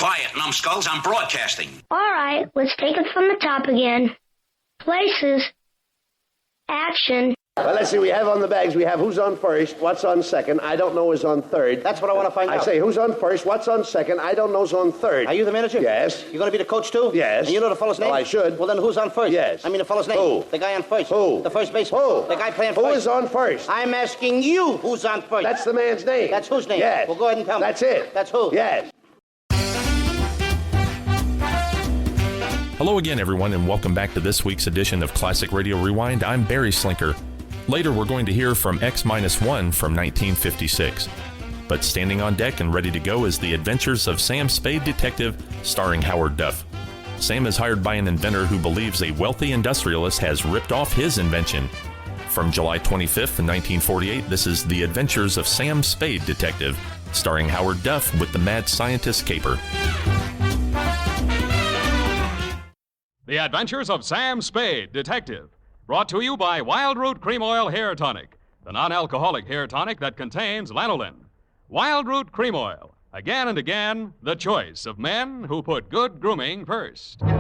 Quiet, numbskulls. I'm broadcasting. All right, let's take it from the top again. Places. Action. Well, let's see. We have on the bags, we have who's on first, what's on second, I don't know is on third. That's what I want to find out. I say who's on first, what's on second, I don't know's on third. Are you the manager? Yes. You going to be the coach, too? Yes. And you know the fellow's name? Well, I should. Well, then who's on first? Yes. I mean the fellow's name. Who? The guy on first. Who? The first baseman. Who? The guy playing first. Who is on first? I'm asking you who's on first. That's the man's name. That's whose name? Yes. Well, go ahead and tell me. That's it. That's who? Yes. Hello again, everyone, and welcome back to this week's edition of Classic Radio Rewind. I'm Barry Slinker. Later, we're going to hear from X-1 from 1956. But standing on deck and ready to go is The Adventures of Sam Spade Detective, starring Howard Duff. Sam is hired by an inventor who believes a wealthy industrialist has ripped off his invention. From July 25th, 1948, this is The Adventures of Sam Spade Detective, starring Howard Duff with the mad scientist caper. The Adventures of Sam Spade, Detective. Brought to you by Wild Root Cream Oil Hair Tonic, the non-alcoholic hair tonic that contains lanolin. Wild Root Cream Oil. Again and again, the choice of men who put good grooming first. Sam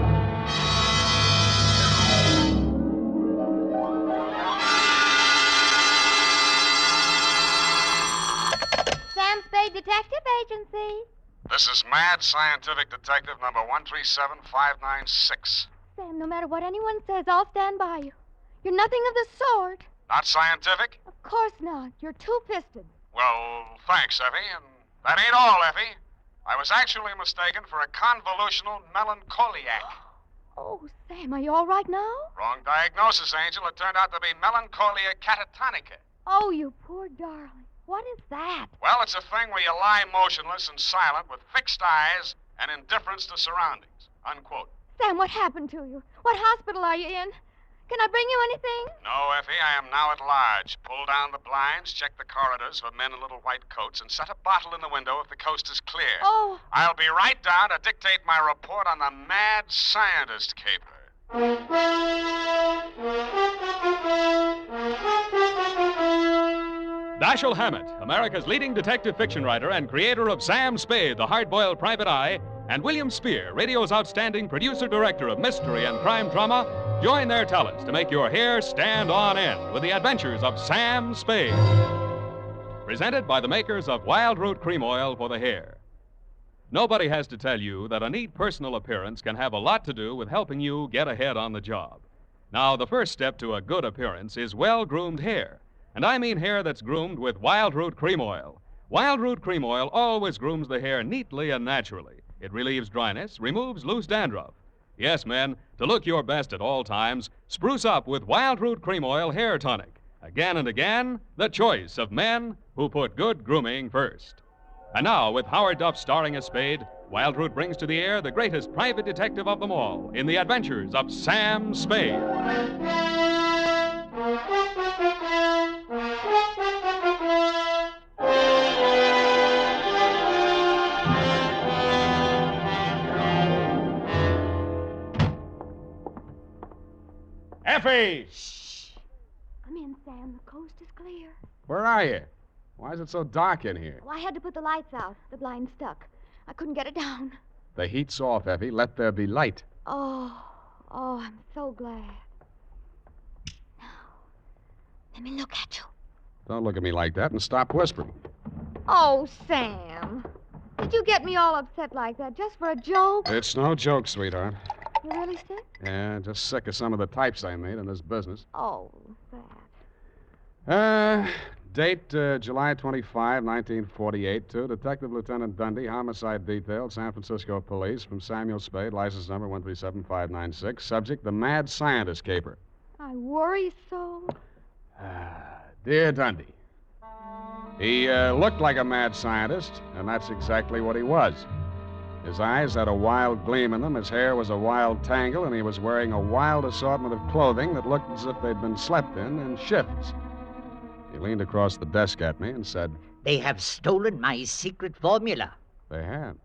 Spade Detective Agency. This is Mad Scientific Detective number 137596. Sam, no matter what anyone says, I'll stand by you. You're nothing of the sort. Not scientific? Of course not. You're two-fisted. Well, thanks, Effie. And that ain't all, Effie. I was actually mistaken for a convolutional melancholiac. Oh, Sam, are you all right now? Wrong diagnosis, Angel. It turned out to be melancholia catatonica. Oh, you poor darling. What is that? Well, it's a thing where you lie motionless and silent with fixed eyes and indifference to surroundings. Unquote. Sam, what happened to you? What hospital are you in? Can I bring you anything? No, Effie, I am now at large. Pull down the blinds, check the corridors for men in little white coats, and set a bottle in the window if the coast is clear. Oh. I'll be right down to dictate my report on the mad scientist caper. Dashiell Hammett, America's leading detective fiction writer and creator of Sam Spade, the hard-boiled private eye, and William Spear, radio's outstanding producer-director of mystery and crime drama, join their talents to make your hair stand on end with The Adventures of Sam Spade. Presented by the makers of Wild Root Cream Oil for the hair. Nobody has to tell you that a neat personal appearance can have a lot to do with helping you get ahead on the job. Now, the first step to a good appearance is well-groomed hair. And I mean hair that's groomed with Wild Root Cream Oil. Wild Root Cream Oil always grooms the hair neatly and naturally. It relieves dryness, removes loose dandruff. Yes, men, to look your best at all times, spruce up with Wild Root Cream Oil Hair Tonic. Again and again, the choice of men who put good grooming first. And now, with Howard Duff starring as Spade, Wild Root brings to the air the greatest private detective of them all in The Adventures of Sam Spade. Effie! Shh. Come in, Sam. The coast is clear. Where are you? Why is it so dark in here? Well, I had to put the lights out. The blind stuck. I couldn't get it down. The heat's off, Effie. Let there be light. Oh, I'm so glad. Now, let me look at you. Don't look at me like that and stop whispering. Oh, Sam. Did you get me all upset like that just for a joke? It's no joke, sweetheart. You really sick? Yeah, just sick of some of the types I made in this business. Oh, that. Date, July 25, 1948, to Detective Lieutenant Dundee, Homicide Detail, San Francisco Police, from Samuel Spade, license number 137596. Subject, the mad scientist caper. I worry so. Dear Dundee, he looked like a mad scientist, and that's exactly what he was. His eyes had a wild gleam in them, his hair was a wild tangle, and he was wearing a wild assortment of clothing that looked as if they'd been slept in shifts. He leaned across the desk at me and said, "They have stolen my secret formula." They had.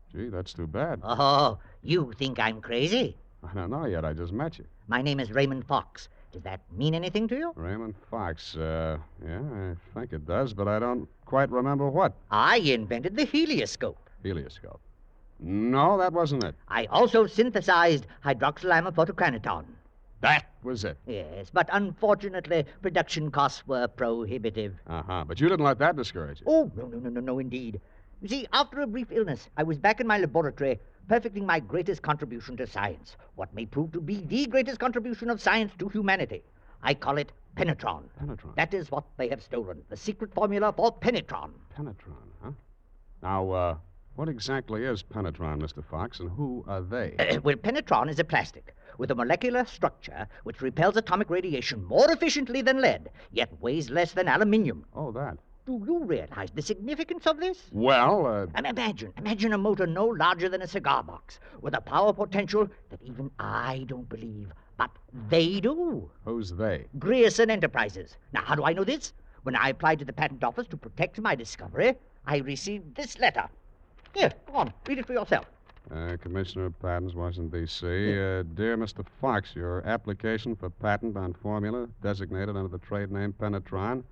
Gee, that's too bad. Oh, you think I'm crazy? I don't know yet. I just met you. My name is Raymond Fox. Does that mean anything to you? Raymond Fox. Yeah, I think it does, but I don't quite remember what. I invented the helioscope. Helioscope. No, that wasn't it. I also synthesized hydroxylamophotochronaton. That was it. Yes, but unfortunately, production costs were prohibitive. But you didn't let that discourage you. Oh, no, indeed. You see, after a brief illness, I was back in my laboratory, perfecting my greatest contribution to science, what may prove to be the greatest contribution of science to humanity. I call it penetron. Penetron? That is what they have stolen, the secret formula for penetron. Penetron, huh? Now, what exactly is penetron, Mr. Fox, and who are they? Well, penetron is a plastic with a molecular structure which repels atomic radiation more efficiently than lead, yet weighs less than aluminium. Oh, that. Do you realize the significance of this? Well, Imagine a motor no larger than a cigar box, with a power potential that even I don't believe, but they do. Who's they? Grierson Enterprises. Now, how do I know this? When I applied to the patent office to protect my discovery, I received this letter. Here, go on, read it for yourself. Commissioner of Patents, Washington, D.C. Dear Mr. Fox, your application for patent on formula designated under the trade name penetron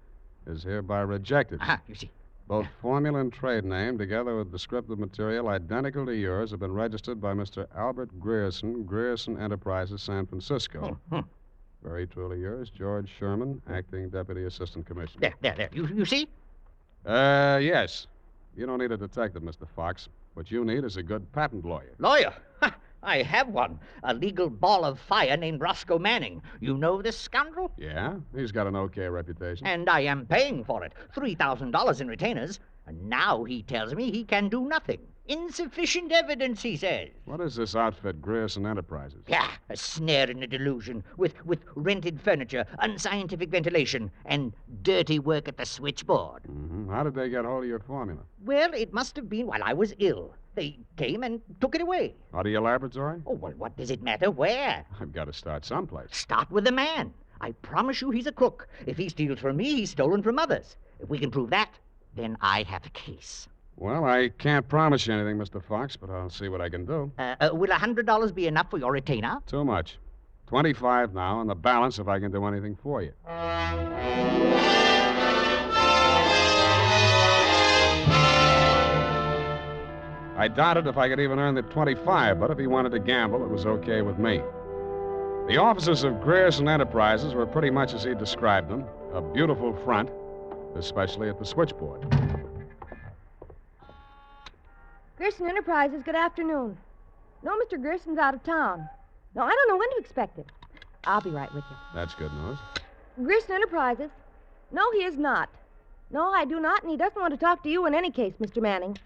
is hereby rejected. You see. Both formula and trade name, together with descriptive material identical to yours, have been registered by Mr. Albert Grierson, Grierson Enterprises, San Francisco. Very truly yours, George Sherman, Acting Deputy Assistant Commissioner. There. You see? Yes. You don't need a detective, Mr. Fox. What you need is a good patent lawyer. Lawyer? I have one. A legal ball of fire named Roscoe Manning. You know this scoundrel? Yeah? He's got an okay reputation. And I am paying for it. $3,000 in retainers. And now he tells me he can do nothing. Insufficient evidence, he says. What is this outfit, Grierson Enterprises? Yeah, a snare in a delusion, with rented furniture, unscientific ventilation, and dirty work at the switchboard. Mm-hmm. How did they get hold of your formula? Well, it must have been while I was ill. They came and took it away. Out of your laboratory? Oh, well, what does it matter where? I've got to start someplace. Start with the man. I promise you he's a crook. If he steals from me, he's stolen from others. If we can prove that, then I have a case. Well, I can't promise you anything, Mr. Fox, but I'll see what I can do. Will $100 be enough for your retainer? Too much. 25 now, and the balance if I can do anything for you. I doubted if I could even earn the 25, but if he wanted to gamble, it was okay with me. The offices of Grierson Enterprises were pretty much as he described them, a beautiful front, especially at the switchboard. Grierson Enterprises, good afternoon. No, Mr. Grierson's out of town. No, I don't know when to expect him. I'll be right with you. That's good news. Grierson Enterprises? No, he is not. No, I do not, and he doesn't want to talk to you in any case, Mr. Manning.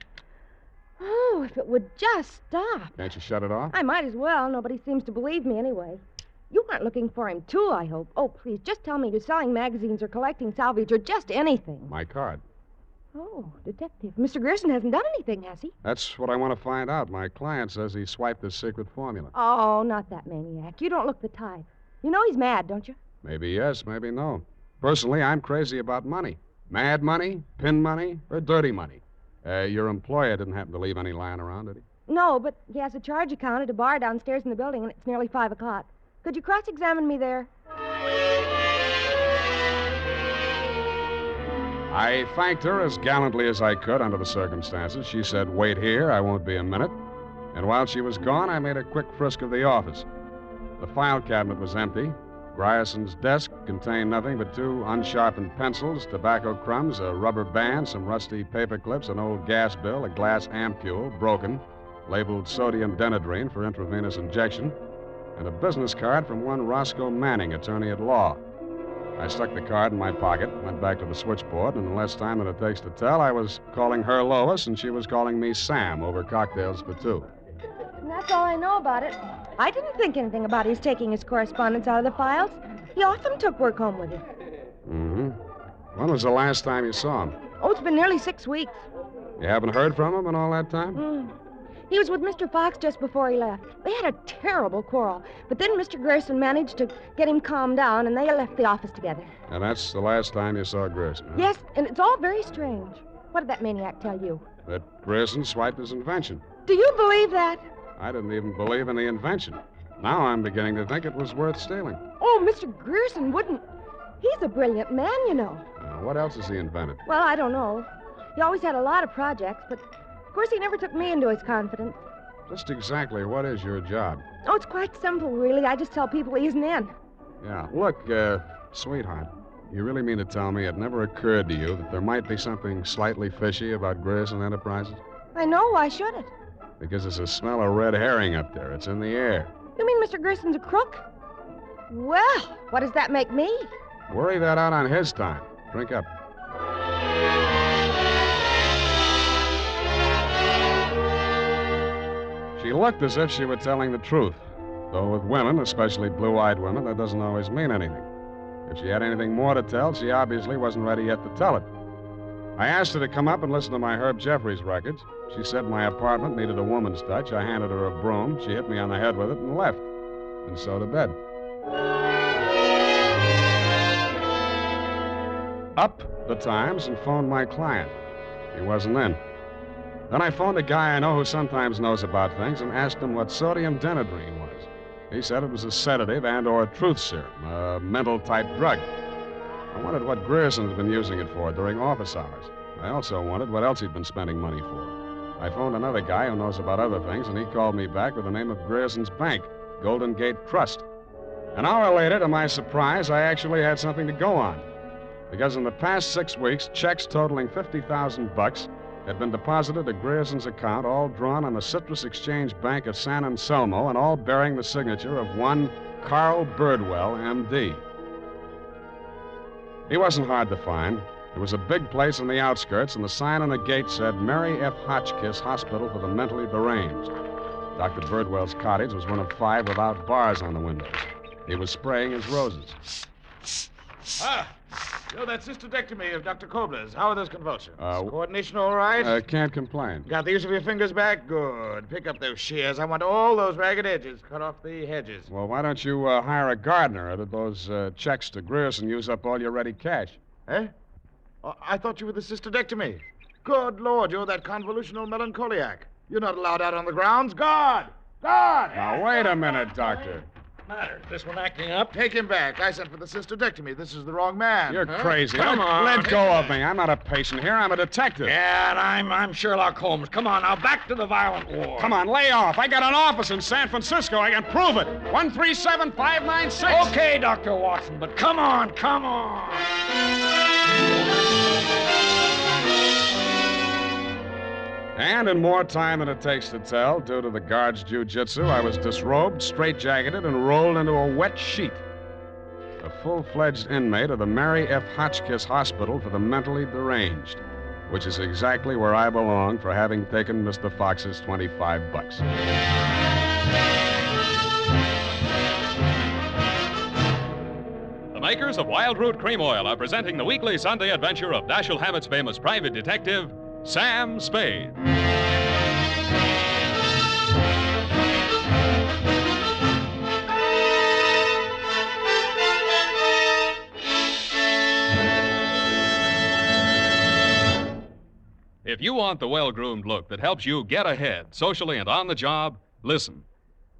Oh, if it would just stop. Can't you shut it off? I might as well. Nobody seems to believe me anyway. You aren't looking for him, too, I hope. Oh, please, just tell me you're selling magazines or collecting salvage or just anything. My card. Oh, detective. Mr. Grierson hasn't done anything, has he? That's what I want to find out. My client says he swiped his secret formula. Oh, not that maniac. You don't look the type. You know he's mad, don't you? Maybe yes, maybe no. Personally, I'm crazy about money. Mad money, pin money, or dirty money. Your employer didn't happen to leave any lying around, did he? No, but he has a charge account at a bar downstairs in the building, and it's nearly 5 o'clock. Could you cross-examine me there? I thanked her as gallantly as I could under the circumstances. She said, "Wait here, I won't be a minute." And while she was gone, I made a quick frisk of the office. The file cabinet was empty. Grierson's desk contained nothing but 2 unsharpened pencils, tobacco crumbs, a rubber band, some rusty paper clips, an old gas bill, a glass ampule, broken, labeled sodium denadrine for intravenous injection, and a business card from one Roscoe Manning, attorney at law. I stuck the card in my pocket, went back to the switchboard, and in less time than it takes to tell, I was calling her Lois, and she was calling me Sam over cocktails for 2. And that's all I know about it. I didn't think anything about his taking his correspondence out of the files. He often took work home with him. Mm-hmm. When was the last time you saw him? Oh, it's been nearly 6 weeks. You haven't heard from him in all that time? He was with Mr. Fox just before he left. They had a terrible quarrel. But then Mr. Grierson managed to get him calmed down, and they left the office together. And that's the last time you saw Grierson, huh? Yes, and it's all very strange. What did that maniac tell you? That Grierson swiped his invention. Do you believe that? I didn't even believe in the invention. Now I'm beginning to think it was worth stealing. Oh, Mr. Grierson wouldn't. He's a brilliant man, you know. What else has he invented? Well, I don't know. He always had a lot of projects, but of course he never took me into his confidence. Just exactly what is your job? Oh, it's quite simple, really. I just tell people he isn't in. Yeah. Look, sweetheart, you really mean to tell me it never occurred to you that there might be something slightly fishy about Grierson Enterprises? I know. Why should it? Because there's a smell of red herring up there. It's in the air. You mean Mr. Gerson's a crook? Well, what does that make me? Worry that out on his time. Drink up. She looked as if she were telling the truth. Though with women, especially blue-eyed women, that doesn't always mean anything. If she had anything more to tell, she obviously wasn't ready yet to tell it. I asked her to come up and listen to my Herb Jeffries records. She said my apartment needed a woman's touch. I handed her a broom. She hit me on the head with it and left. And so to bed. Up the Times and phoned my client. He wasn't in. Then I phoned a guy I know who sometimes knows about things and asked him what sodium denadrine was. He said it was a sedative and/or a truth serum, a mental-type drug. I wondered what Grierson's been using it for during office hours. I also wondered what else he'd been spending money for. I phoned another guy who knows about other things, and he called me back with the name of Grierson's bank, Golden Gate Trust. An hour later, to my surprise, I actually had something to go on. Because in the past 6 weeks, checks totaling $50,000 had been deposited at Grierson's account, all drawn on the Citrus Exchange Bank at San Anselmo, and all bearing the signature of one Carl Birdwell, M.D. He wasn't hard to find. It was a big place on the outskirts, and the sign on the gate said Mary F. Hotchkiss Hospital for the Mentally Deranged. Dr. Birdwell's cottage was one of 5 without bars on the windows. He was spraying his roses. Ah, so that's cystodectomy of Dr. Kobler's. How are those convulsions? Coordination all right? Can't complain. Got the use of your fingers back? Good. Pick up those shears. I want all those ragged edges. Cut off the hedges. Well, why don't you hire a gardener, or did those checks to Grierson use up all your ready cash? Eh? I thought you were the cystodectomy. Good Lord, you're that convolutional melancholiac. You're not allowed out on the grounds. Guard! Guard! Now, wait a minute, Doctor. Matter. This one acting up? Take him back. I sent for the cystodectomy. This is the wrong man. You're crazy. Come on. Let go of me. I'm not a patient here. I'm a detective. Yeah, and I'm Sherlock Holmes. Come on, now, back to the violent war. Come on, lay off. I got an office in San Francisco. I can prove it. 137596. Okay, Dr. Watson, but come on, come on. And in more time than it takes to tell, due to the guard's jiu-jitsu, I was disrobed, straitjacketed, and rolled into a wet sheet. A full-fledged inmate of the Mary F. Hotchkiss Hospital for the Mentally Deranged, which is exactly where I belong for having taken Mr. Fox's $25. The makers of Wild Root Cream Oil are presenting the weekly Sunday adventure of Dashiell Hammett's famous private detective, Sam Spade. If you want the well-groomed look that helps you get ahead, socially and on the job, listen.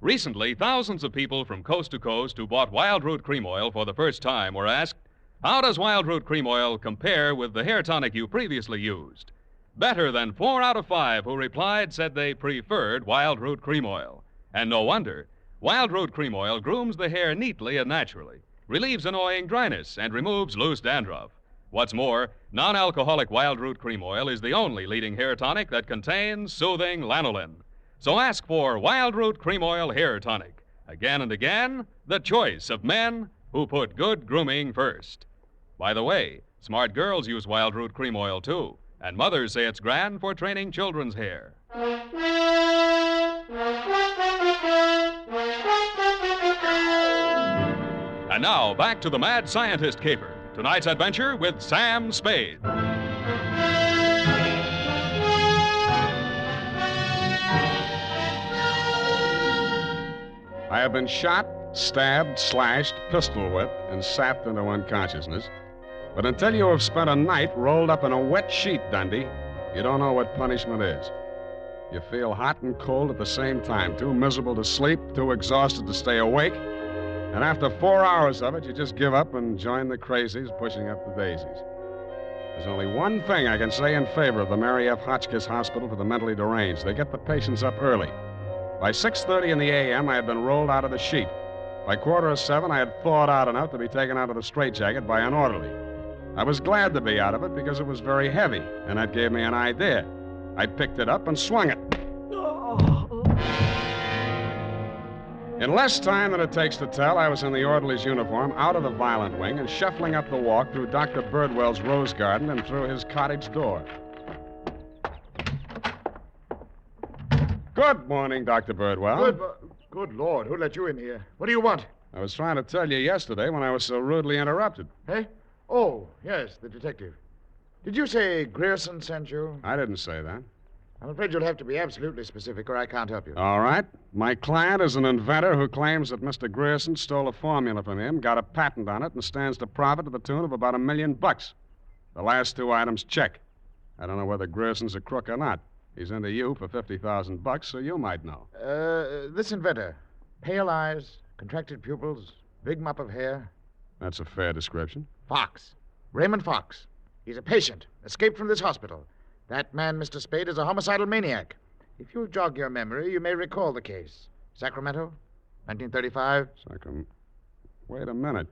Recently, thousands of people from coast to coast who bought Wild Root Cream Oil for the first time were asked, how does Wild Root Cream Oil compare with the hair tonic you previously used? Better than 4 out of 5 who replied said they preferred Wild Root Cream Oil. And no wonder. Wild Root Cream Oil grooms the hair neatly and naturally, relieves annoying dryness, and removes loose dandruff. What's more, non-alcoholic Wild Root Cream Oil is the only leading hair tonic that contains soothing lanolin. So ask for Wild Root Cream Oil Hair Tonic. Again and again, the choice of men who put good grooming first. By the way, smart girls use Wild Root Cream Oil, too. And mothers say it's grand for training children's hair. And now, back to the Mad Scientist Caper. Tonight's adventure with Sam Spade. I have been shot, stabbed, slashed, pistol whipped, and sapped into unconsciousness. But until you have spent a night rolled up in a wet sheet, Dundee, you don't know what punishment is. You feel hot and cold at the same time, too miserable to sleep, too exhausted to stay awake. And after 4 hours of it, you just give up and join the crazies pushing up the daisies. There's only one thing I can say in favor of the Mary F. Hotchkiss Hospital for the Mentally Deranged. They get the patients up early. By 6:30 in the a.m., I had been rolled out of the sheet. By 6:45, I had thawed out enough to be taken out of the straitjacket by an orderly. I was glad to be out of it because it was very heavy, and that gave me an idea. I picked it up and swung it. In less time than it takes to tell, I was in the orderly's uniform, out of the violent wing, and shuffling up the walk through Dr. Birdwell's rose garden and through his cottage door. Good morning, Dr. Birdwell. Good Lord, who let you in here? What do you want? I was trying to tell you yesterday when I was so rudely interrupted. Eh? Oh, yes, the detective. Did you say Grierson sent you? I didn't say that. I'm afraid you'll have to be absolutely specific or I can't help you. All right. My client is an inventor who claims that Mr. Grierson stole a formula from him, got a patent on it, and stands to profit to the tune of about $1 million. The last two items check. I don't know whether Grierson's a crook or not. He's into you for $50,000, so you might know. This inventor. Pale eyes, contracted pupils, big mop of hair. That's a fair description. Fox. Raymond Fox. He's a patient, escaped from this hospital. That man, Mr. Spade, is a homicidal maniac. If you'll jog your memory, you may recall the case. Sacramento, 1935. Wait a minute.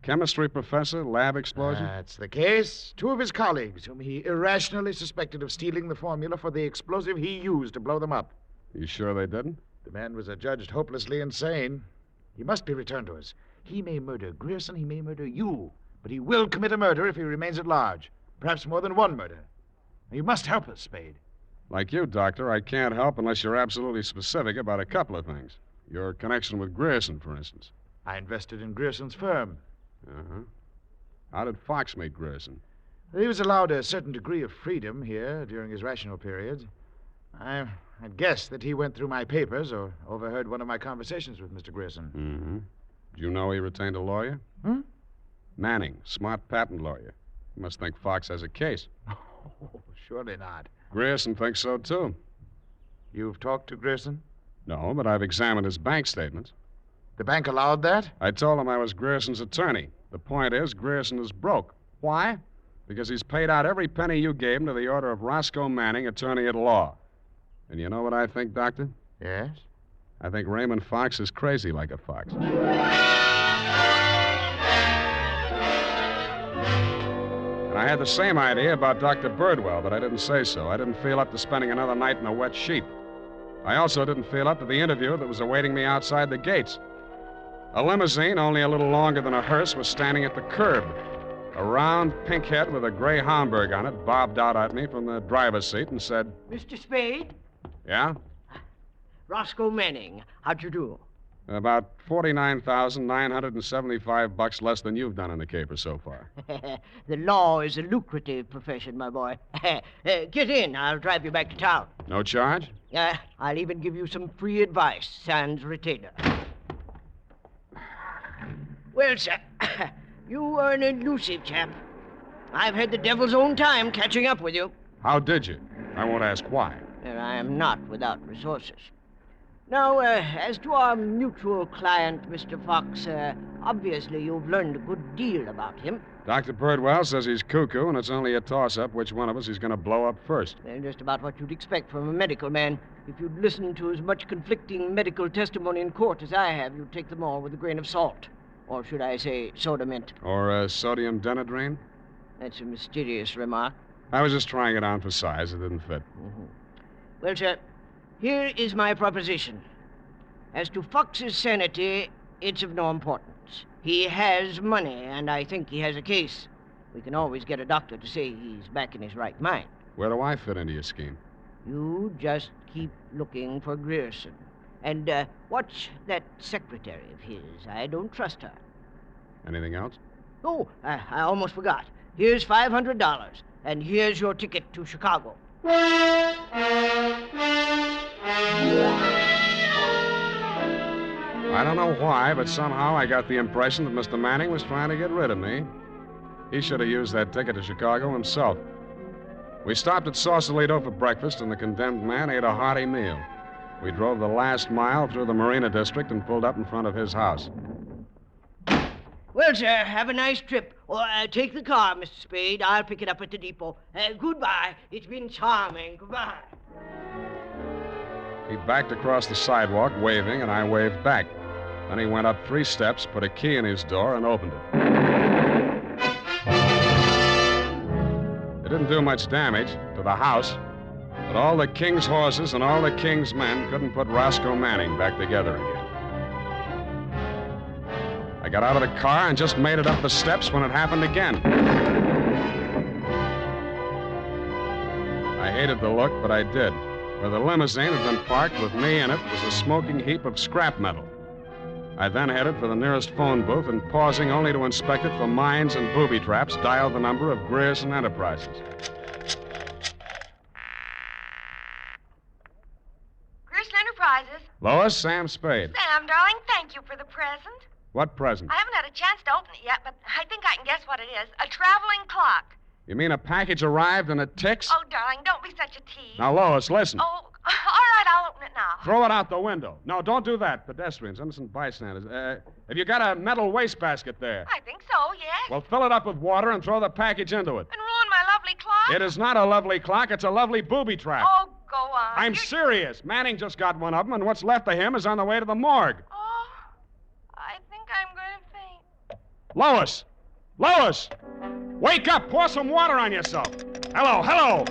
Chemistry professor, lab explosion? That's the case. Two of his colleagues, whom he irrationally suspected of stealing the formula for the explosive he used to blow them up. You sure they didn't? The man was adjudged hopelessly insane. He must be returned to us. He may murder Grierson, he may murder you, but he will commit a murder if he remains at large. Perhaps more than one murder. You must help us, Spade. Like you, Doctor, I can't help unless you're absolutely specific about a couple of things. Your connection with Grierson, for instance. I invested in Grierson's firm. Uh-huh. How did Fox meet Grierson? He was allowed a certain degree of freedom here during his rational periods. I'd guess that he went through my papers or overheard one of my conversations with Mr. Grierson. Mm-hmm. Did you know he retained a lawyer? Manning, smart patent lawyer. You must think Fox has a case. Oh, surely not. Grierson thinks so, too. You've talked to Grierson? No, but I've examined his bank statements. The bank allowed that? I told him I was Grierson's attorney. The point is, Grierson is broke. Why? Because he's paid out every penny you gave him to the order of Roscoe Manning, attorney at law. And you know what I think, Doctor? Yes? I think Raymond Fox is crazy like a fox. And I had the same idea about Dr. Birdwell, but I didn't say so. I didn't feel up to spending another night in a wet sheet. I also didn't feel up to the interview that was awaiting me outside the gates. A limousine, only a little longer than a hearse, was standing at the curb. A round, pink head with a gray Homburg on it bobbed out at me from the driver's seat and said, Mr. Spade? Yeah? Roscoe Manning. How'd you do? About $49,975 less than you've done in the caper so far. The law is a lucrative profession, my boy. Get in. I'll drive you back to town. No charge? I'll even give you some free advice, sans retainer. Well, sir, you are an elusive chap. I've had the devil's own time catching up with you. How did you? I won't ask why. I am not without resources. Now, as to our mutual client, Mr. Fox, obviously you've learned a good deal about him. Dr. Birdwell says he's cuckoo, and it's only a toss-up which one of us he's going to blow up first. Just about what you'd expect from a medical man. If you'd listened to as much conflicting medical testimony in court as I have, you'd take them all with a grain of salt. Or should I say soda mint? Or sodium denadrine? That's a mysterious remark. I was just trying it on for size. It didn't fit. Mm-hmm. Well, sir, here is my proposition. As to Fox's sanity, it's of no importance. He has money, and I think he has a case. We can always get a doctor to say he's back in his right mind. Where do I fit into your scheme? You just keep looking for Grierson. And watch that secretary of his. I don't trust her. Anything else? Oh, I almost forgot. Here's $500, and here's your ticket to Chicago. I don't know why, but somehow I got the impression that Mr. Manning was trying to get rid of me. He should have used that ticket to Chicago himself. We stopped at Sausalito for breakfast, and the condemned man ate a hearty meal. We drove the last mile through the Marina District and pulled up in front of his house. Well, sir, have a nice trip. Or take the car, Mr. Spade. I'll pick it up at the depot. Goodbye. It's been charming. Goodbye. He backed across the sidewalk, waving, and I waved back. Then he went up 3 steps, put a key in his door, and opened it. It didn't do much damage to the house, but all the king's horses and all the king's men couldn't put Roscoe Manning back together again. I got out of the car and just made it up the steps when it happened again. I hated the look, but I did. Where the limousine had been parked with me in it was a smoking heap of scrap metal. I then headed for the nearest phone booth and, pausing only to inspect it for mines and booby traps, dialed the number of Grierson Enterprises. Grierson Enterprises. Lois, Sam Spade. Sam, darling, thank you for the present. What present? I haven't had a chance to open it yet, but I think I can guess what it is. A traveling clock. You mean a package arrived and it ticks? Oh, darling, don't be such a tease. Now, Lois, listen. Oh, all right, I'll open it now. Throw it out the window. No, don't do that. Pedestrians, innocent bystanders. Have you got a metal wastebasket there? I think so, yes. Well, fill it up with water and throw the package into it. And ruin my lovely clock? It is not a lovely clock. It's a lovely booby trap. Oh, go on. I'm serious. Manning just got one of them, and what's left of him is on the way to the morgue. Oh, I think I'm going to faint. Lois! Lois! Wake up! Pour some water on yourself. Hello, hello!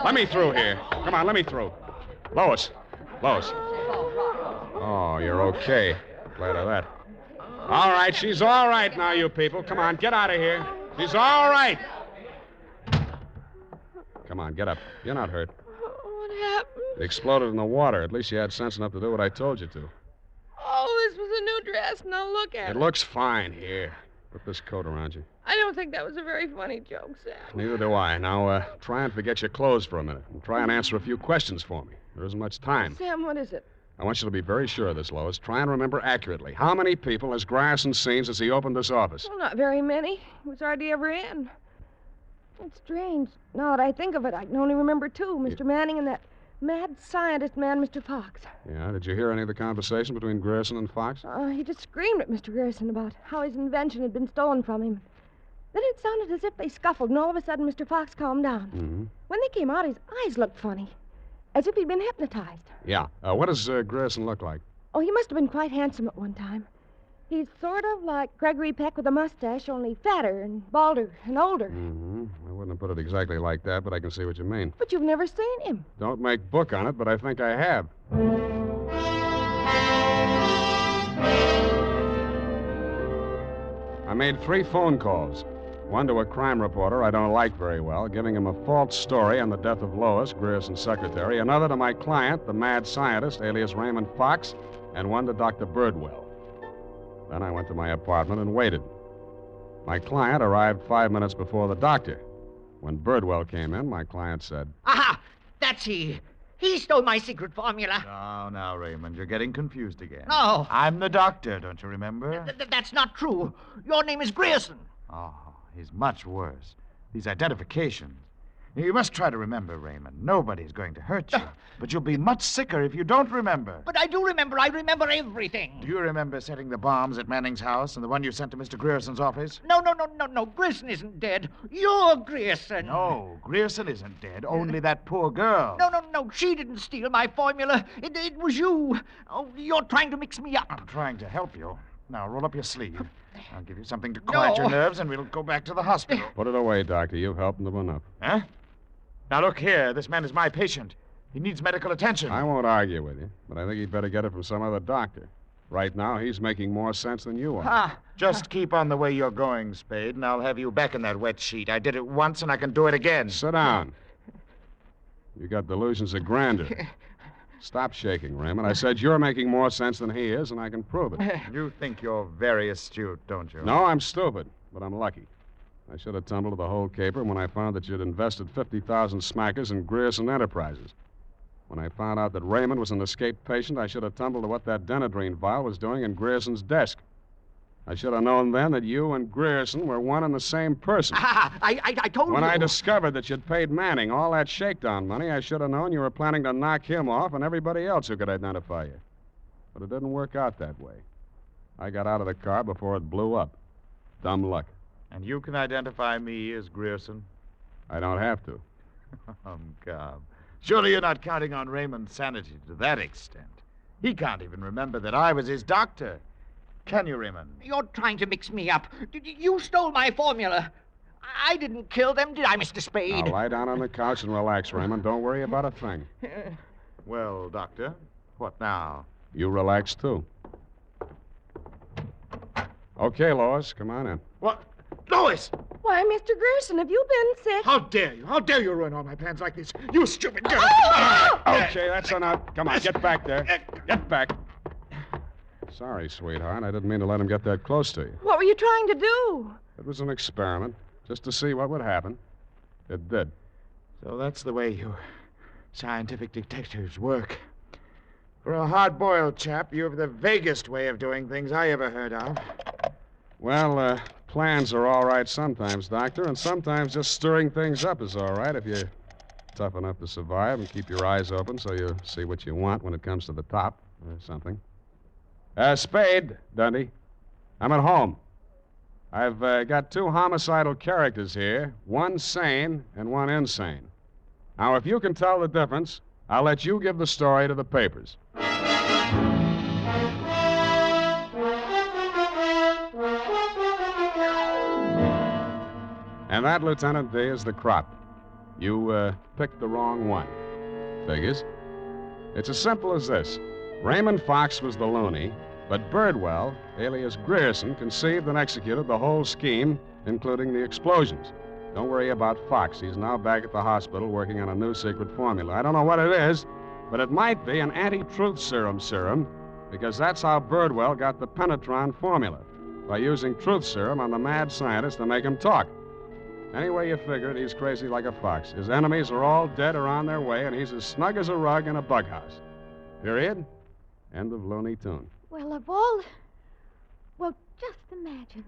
Let me through here. Come on, let me through. Lois. Lois. Oh, you're okay. Glad of that. All right, she's all right now, you people. Come on, get out of here. She's all right. Come on, get up. You're not hurt. What happened? It exploded in the water. At least you had sense enough to do what I told you to. Oh, this was a new dress. Now look at it. It looks fine. Here. Put this coat around you. I don't think that was a very funny joke, Sam. Neither do I. Now, try and forget your clothes for a minute. And try and answer a few questions for me. There isn't much time. Sam, what is it? I want you to be very sure of this, Lois. Try and remember accurately. How many people has Grierson seen since he opened this office? Well, not very many. He was hardly ever in. It's strange. Now that I think of it, I can only remember 2. Mr. Manning and that mad scientist man, Mr. Fox. Yeah, did you hear any of the conversation between Grierson and Fox? He just screamed at Mr. Grierson about how his invention had been stolen from him. Then it sounded as if they scuffled, and all of a sudden Mr. Fox calmed down. Mm-hmm. When they came out, his eyes looked funny, as if he'd been hypnotized. Yeah. What does Grierson look like? Oh, he must have been quite handsome at one time. He's sort of like Gregory Peck with a mustache, only fatter and balder and older. Mm-hmm. I wouldn't have put it exactly like that, but I can see what you mean. But you've never seen him. Don't make book on it, but I think I have. I made 3 phone calls. One to a crime reporter I don't like very well, giving him a false story on the death of Lois, Grierson's secretary. Another to my client, the mad scientist, alias Raymond Fox. And one to Dr. Birdwell. Then I went to my apartment and waited. My client arrived 5 minutes before the doctor. When Birdwell came in, my client said, Aha! That's he. He stole my secret formula. Now, Raymond, you're getting confused again. No. I'm the doctor, don't you remember? That's not true. Your name is Grierson. Oh, he's much worse. These identifications. You must try to remember, Raymond. Nobody's going to hurt you. But you'll be much sicker if you don't remember. But I do remember. I remember everything. Do you remember setting the bombs at Manning's house and the one you sent to Mr. Grierson's office? No. Grierson isn't dead. You're Grierson. No, Grierson isn't dead. Only that poor girl. No. She didn't steal my formula. It was you. Oh, you're trying to mix me up. I'm trying to help you. Now, roll up your sleeve. I'll give you something to quiet your nerves, and we'll go back to the hospital. Put it away, Doctor. You've helped them enough. Huh? Now, look here. This man is my patient. He needs medical attention. I won't argue with you, but I think he'd better get it from some other doctor. Right now, he's making more sense than you are. Just keep on the way you're going, Spade, and I'll have you back in that wet sheet. I did it once, and I can do it again. Sit down. You got delusions of grandeur. Stop shaking, Raymond. I said you're making more sense than he is, and I can prove it. You think you're very astute, don't you? No, I'm stupid, but I'm lucky. I should have tumbled to the whole caper when I found that you'd invested 50,000 smackers in Grierson Enterprises. When I found out that Raymond was an escaped patient, I should have tumbled to what that Denadrine vial was doing in Grierson's desk. I should have known then that you and Grierson were one and the same person. I told you. When I discovered that you'd paid Manning all that shakedown money, I should have known you were planning to knock him off and everybody else who could identify you. But it didn't work out that way. I got out of the car before it blew up. Dumb luck. And you can identify me as Grierson? I don't have to. Come. Surely you're not counting on Raymond's sanity to that extent. He can't even remember that I was his doctor. Can you, Raymond? You're trying to mix me up. You stole my formula. I didn't kill them, did I, Mr. Spade? Now lie down on the couch and relax, Raymond. Don't worry about a thing. Well, Doctor, what now? You relax, too. Okay, Lois, come on in. What? Lois! Why, Mr. Grierson, have you been sick? How dare you? How dare you ruin all my plans like this? You stupid girl! Okay, that's enough. Come on, get back there. Get back. Sorry, sweetheart. I didn't mean to let him get that close to you. What were you trying to do? It was an experiment, just to see what would happen. It did. So that's the way you scientific detectives work. For a hard-boiled chap, you have the vaguest way of doing things I ever heard of. Well, plans are all right sometimes, Doctor, and sometimes just stirring things up is all right if you're tough enough to survive and keep your eyes open so you see what you want when it comes to the top or something. Spade, Dundee. I'm at home. I've got 2 homicidal characters here, one sane and one insane. Now, if you can tell the difference, I'll let you give the story to the papers. And that, Lieutenant D, is the crop. You picked the wrong one. Figures. It's as simple as this. Raymond Fox was the loony, but Birdwell, alias Grierson, conceived and executed the whole scheme, including the explosions. Don't worry about Fox. He's now back at the hospital working on a new secret formula. I don't know what it is, but it might be an anti-truth serum, because that's how Birdwell got the Penetron formula, by using truth serum on the mad scientist to make him talk. Any way you figure it, he's crazy like a fox. His enemies are all dead or on their way, and he's as snug as a rug in a bug house. Period. End of Looney Tune. Well, of all... Well, just imagine.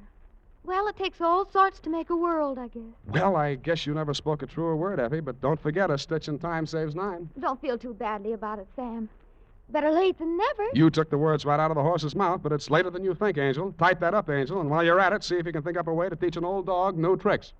Well, it takes all sorts to make a world, I guess. Well, I guess you never spoke a truer word, Effie, but don't forget a stitch in time saves 9. Don't feel too badly about it, Sam. Better late than never. You took the words right out of the horse's mouth, but it's later than you think, Angel. Type that up, Angel, and while you're at it, see if you can think up a way to teach an old dog new tricks.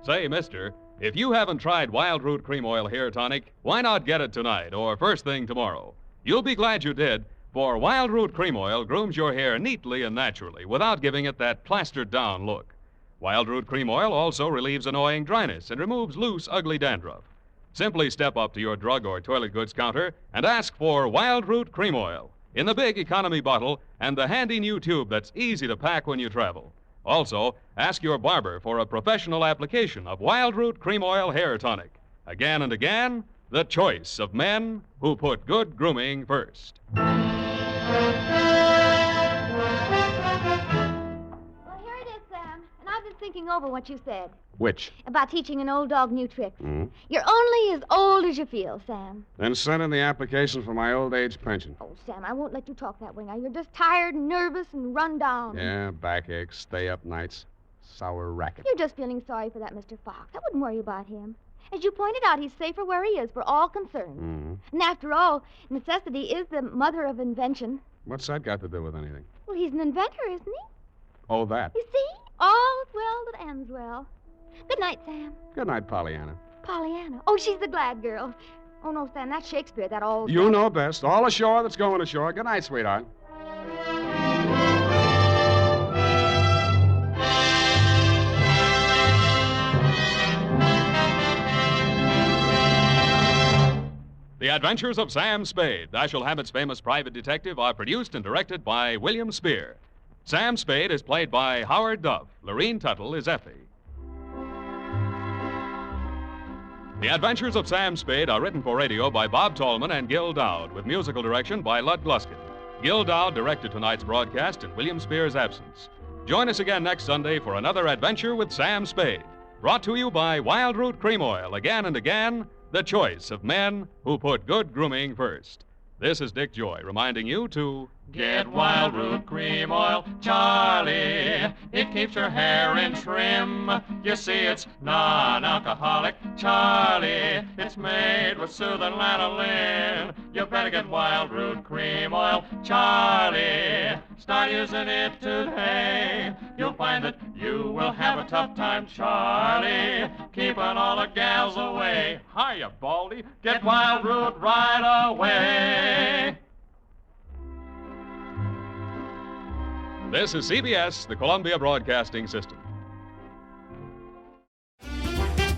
Say, mister, if you haven't tried Wild Root Cream Oil Hair Tonic, why not get it tonight or first thing tomorrow? You'll be glad you did, for Wild Root Cream Oil grooms your hair neatly and naturally without giving it that plastered-down look. Wild Root Cream Oil also relieves annoying dryness and removes loose, ugly dandruff. Simply step up to your drug or toilet goods counter and ask for Wild Root Cream Oil in the big economy bottle and the handy new tube that's easy to pack when you travel. Also, ask your barber for a professional application of Wild Root Cream Oil Hair Tonic. Again and again, the choice of men who put good grooming first. Well, here it is, Sam. And I've been thinking over what you said. Which? About teaching an old dog new tricks. Mm-hmm. You're only as old as you feel, Sam. Then send in the application for my old age pension. Oh, Sam, I won't let you talk that way now. You're just tired and nervous and run down. Yeah, backache, stay up nights, sour racket. You're just feeling sorry for that Mr. Fox. I wouldn't worry about him. As you pointed out, he's safer where he is for all concerned. Mm-hmm. And after all, necessity is the mother of invention. What's that got to do with anything? Well, he's an inventor, isn't he? Oh, that. You see? All's well that ends well. Good night, Sam. Good night, Pollyanna. Pollyanna. Oh, she's the glad girl. Oh, no, Sam, that's Shakespeare, that old... You know best. All ashore that's going ashore. Good night, sweetheart. The Adventures of Sam Spade, Dashiell Hammett's famous private detective, are produced and directed by William Spear. Sam Spade is played by Howard Duff. Lorene Tuttle is Effie. The Adventures of Sam Spade are written for radio by Bob Tallman and Gil Dowd, with musical direction by Lud Gluskin. Gil Dowd directed tonight's broadcast in William Spear's absence. Join us again next Sunday for another adventure with Sam Spade. Brought to you by Wild Root Cream Oil, again and again, the choice of men who put good grooming first. This is Dick Joy reminding you to get Wild Root Cream Oil, Charlie. It keeps your hair in trim. You see, it's non-alcoholic, Charlie. It's made with soothing lanolin. You better get Wild Root Cream Oil, Charlie. Start using it today. You'll find that you will have a tough time, Charlie, keeping all the gals away. Hiya, Baldy. Get Wild Root right away. This is CBS, the Columbia Broadcasting System.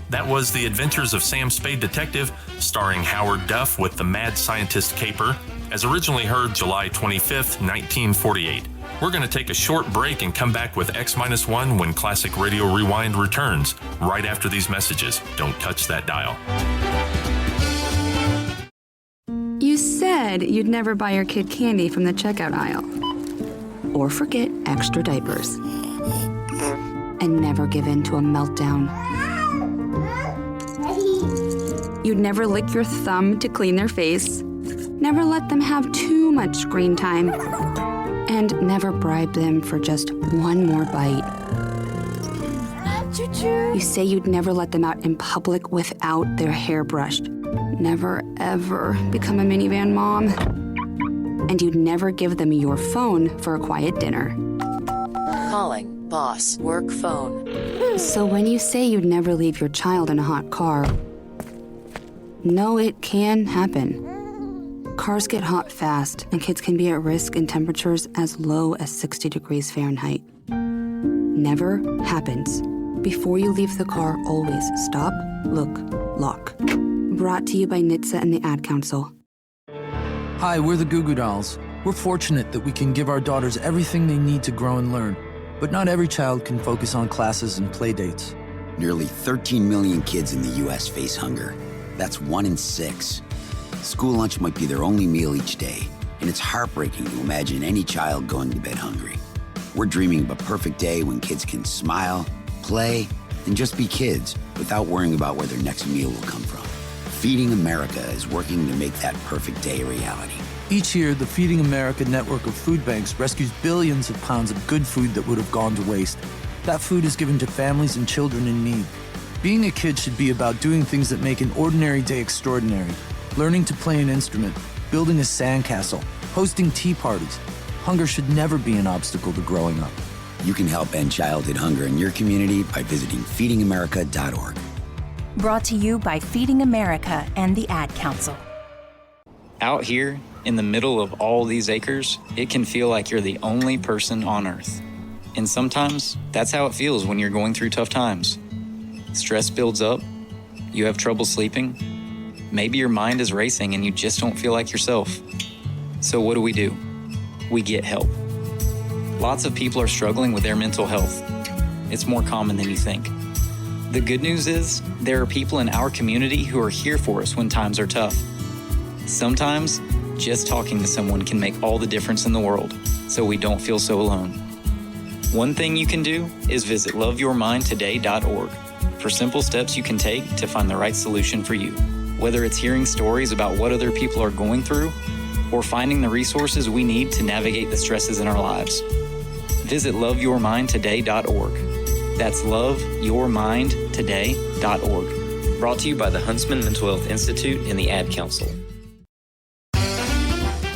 That was The Adventures of Sam Spade Detective, starring Howard Duff with the mad scientist caper, as originally heard July 25th, 1948. We're going to take a short break and come back with X-1 when Classic Radio Rewind returns, right after these messages. Don't touch that dial. You said you'd never buy your kid candy from the checkout aisle. Or forget extra diapers. And never give in to a meltdown. You'd never lick your thumb to clean their face. Never let them have too much screen time. And never bribe them for just one more bite. You say you'd never let them out in public without their hair brushed. Never, ever become a minivan mom. And you'd never give them your phone for a quiet dinner. Calling boss work phone. So when you say you'd never leave your child in a hot car, no, it can happen. Cars get hot fast, and kids can be at risk in temperatures as low as 60 degrees Fahrenheit. Never happens. Before you leave the car, always stop, look, lock. Brought to you by NHTSA and the Ad Council. Hi, we're the Goo Goo Dolls. We're fortunate that we can give our daughters everything they need to grow and learn. But not every child can focus on classes and play dates. Nearly 13 million kids in the U.S. face hunger. That's 1 in 6. School lunch might be their only meal each day, and it's heartbreaking to imagine any child going to bed hungry. We're dreaming of a perfect day when kids can smile, play, and just be kids without worrying about where their next meal will come from. Feeding America is working to make that perfect day a reality. Each year, the Feeding America network of food banks rescues billions of pounds of good food that would have gone to waste. That food is given to families and children in need. Being a kid should be about doing things that make an ordinary day extraordinary. Learning to play an instrument, building a sandcastle, hosting tea parties. Hunger should never be an obstacle to growing up. You can help end childhood hunger in your community by visiting feedingamerica.org. Brought to you by Feeding America and the Ad Council. Out here, in the middle of all these acres, it can feel like you're the only person on Earth. And sometimes, that's how it feels when you're going through tough times. Stress builds up, you have trouble sleeping, maybe your mind is racing and you just don't feel like yourself. So what do? We get help. Lots of people are struggling with their mental health. It's more common than you think. The good news is, there are people in our community who are here for us when times are tough. Sometimes, just talking to someone can make all the difference in the world, so we don't feel so alone. One thing you can do is visit loveyourmindtoday.org for simple steps you can take to find the right solution for you. Whether it's hearing stories about what other people are going through, or finding the resources we need to navigate the stresses in our lives. Visit loveyourmindtoday.org. That's loveyourmindtoday.org. Brought to you by the Huntsman Mental Health Institute and the Ad Council.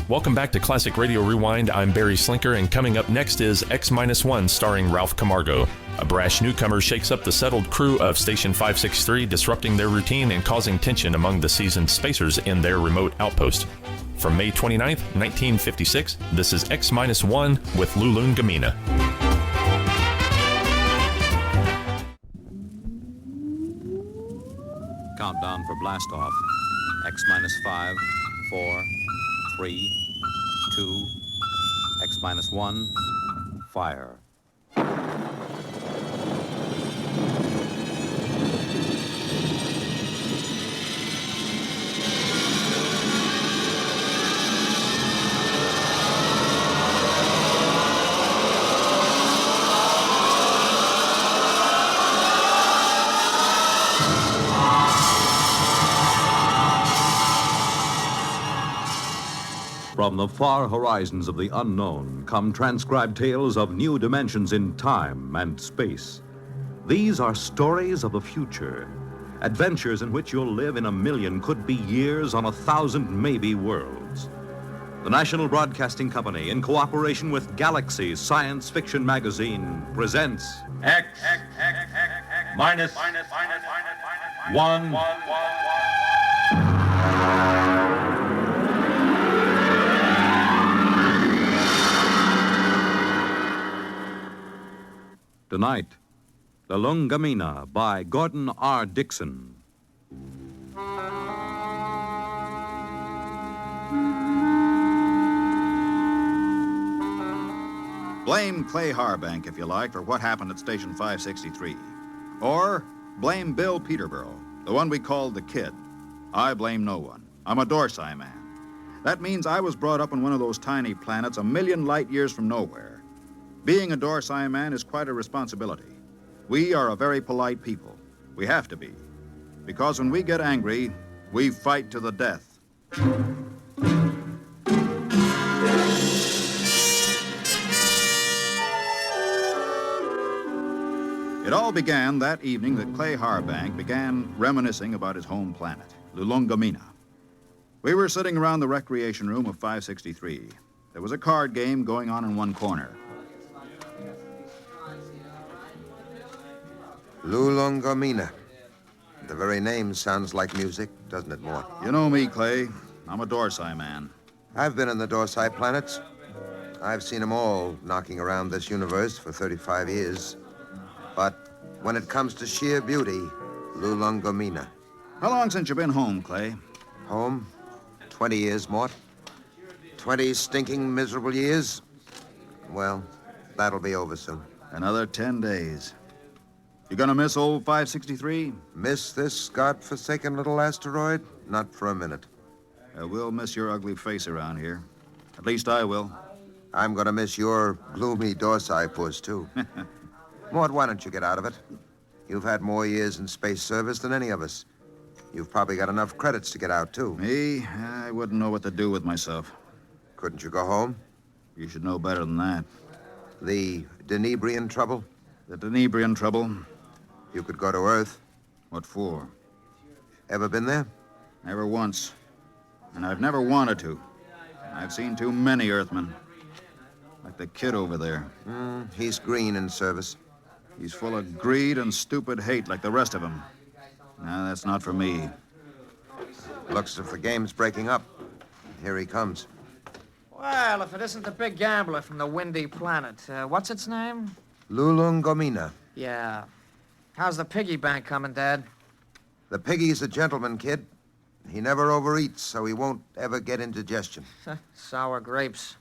Welcome back to Classic Radio Rewind. I'm Barry Slinker, and coming up next is X-1 starring Ralph Camargo. A brash newcomer shakes up the settled crew of Station 563, disrupting their routine and causing tension among the seasoned spacers in their remote outpost. From May 29th, 1956, this is X-1 with Lulungameena. Countdown for blast off. X-5, 4, 3, 2, X-1, fire. From the far horizons of the unknown come transcribed tales of new dimensions in time and space. These are stories of the future, adventures in which you'll live in 1,000,000 could-be years on 1,000 maybe worlds. The National Broadcasting Company, in cooperation with Galaxy Science Fiction Magazine, presents X minus 1. Tonight, Lulungameena by Gordon R. Dixon. Blame Clay Harbank, if you like, for what happened at Station 563. Or blame Bill Peterborough, the one we called the Kid. I blame no one. I'm a Dorsai man. That means I was brought up on one of those tiny planets 1,000,000 light years from nowhere. Being a Dorsai man is quite a responsibility. We are a very polite people. We have to be. Because when we get angry, we fight to the death. It all began that evening that Clay Harbank began reminiscing about his home planet, Lulungameena. We were sitting around the recreation room of 563. There was a card game going on in one corner. Lulungameena. The very name sounds like music, doesn't it, Mort? You know me, Clay. I'm a Dorsai man. I've been in the Dorsai planets. I've seen them all knocking around this universe for 35 years. But when it comes to sheer beauty, Lulungameena. How long since you've been home, Clay? Home? 20 years, Mort. 20 stinking, miserable years. Well, that'll be over soon. Another 10 days. You gonna miss old 563? Miss this godforsaken little asteroid? Not for a minute. We'll miss your ugly face around here. At least I will. I'm gonna miss your gloomy Dorsai puss, too. Mort, why don't you get out of it? You've had more years in space service than any of us. You've probably got enough credits to get out, too. Me? I wouldn't know what to do with myself. Couldn't you go home? You should know better than that. The Denebrian trouble? The Denebrian trouble? You could go to Earth. What for? Ever been there? Never once. And I've never wanted to. I've seen too many Earthmen. Like the Kid over there. He's green in service. He's full of greed and stupid hate like the rest of them. No, that's not for me. Looks as if the game's breaking up. Here he comes. Well, if it isn't the big gambler from the windy planet. What's its name? Lulungameena. Yeah. How's the piggy bank coming, Dad? The piggy's a gentleman, Kid. He never overeats, so he won't ever get indigestion. Sour grapes.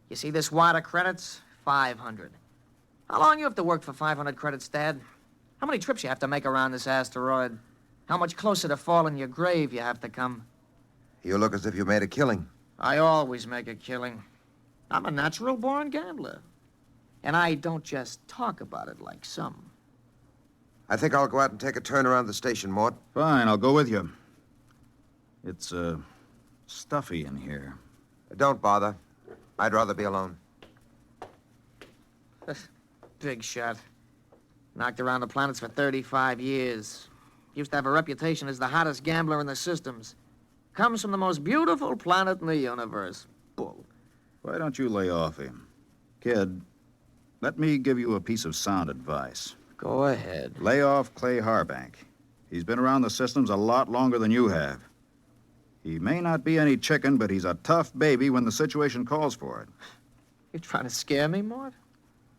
You see this wad of credits? 500. How long you have to work for 500 credits, Dad? How many trips you have to make around this asteroid? How much closer to fall in your grave you have to come? You look as if you made a killing. I always make a killing. I'm a natural-born gambler. And I don't just talk about it like some. I think I'll go out and take a turn around the station, Mort. Fine, I'll go with you. It's, stuffy in here. Don't bother. I'd rather be alone. Big shot. Knocked around the planets for 35 years. Used to have a reputation as the hottest gambler in the systems. Comes from the most beautiful planet in the universe. Bull. Why don't you lay off him? Kid, let me give you a piece of sound advice. Go ahead. Lay off Clay Harbank. He's been around the systems a lot longer than you have. He may not be any chicken, but he's a tough baby when the situation calls for it. You trying to scare me, Mort?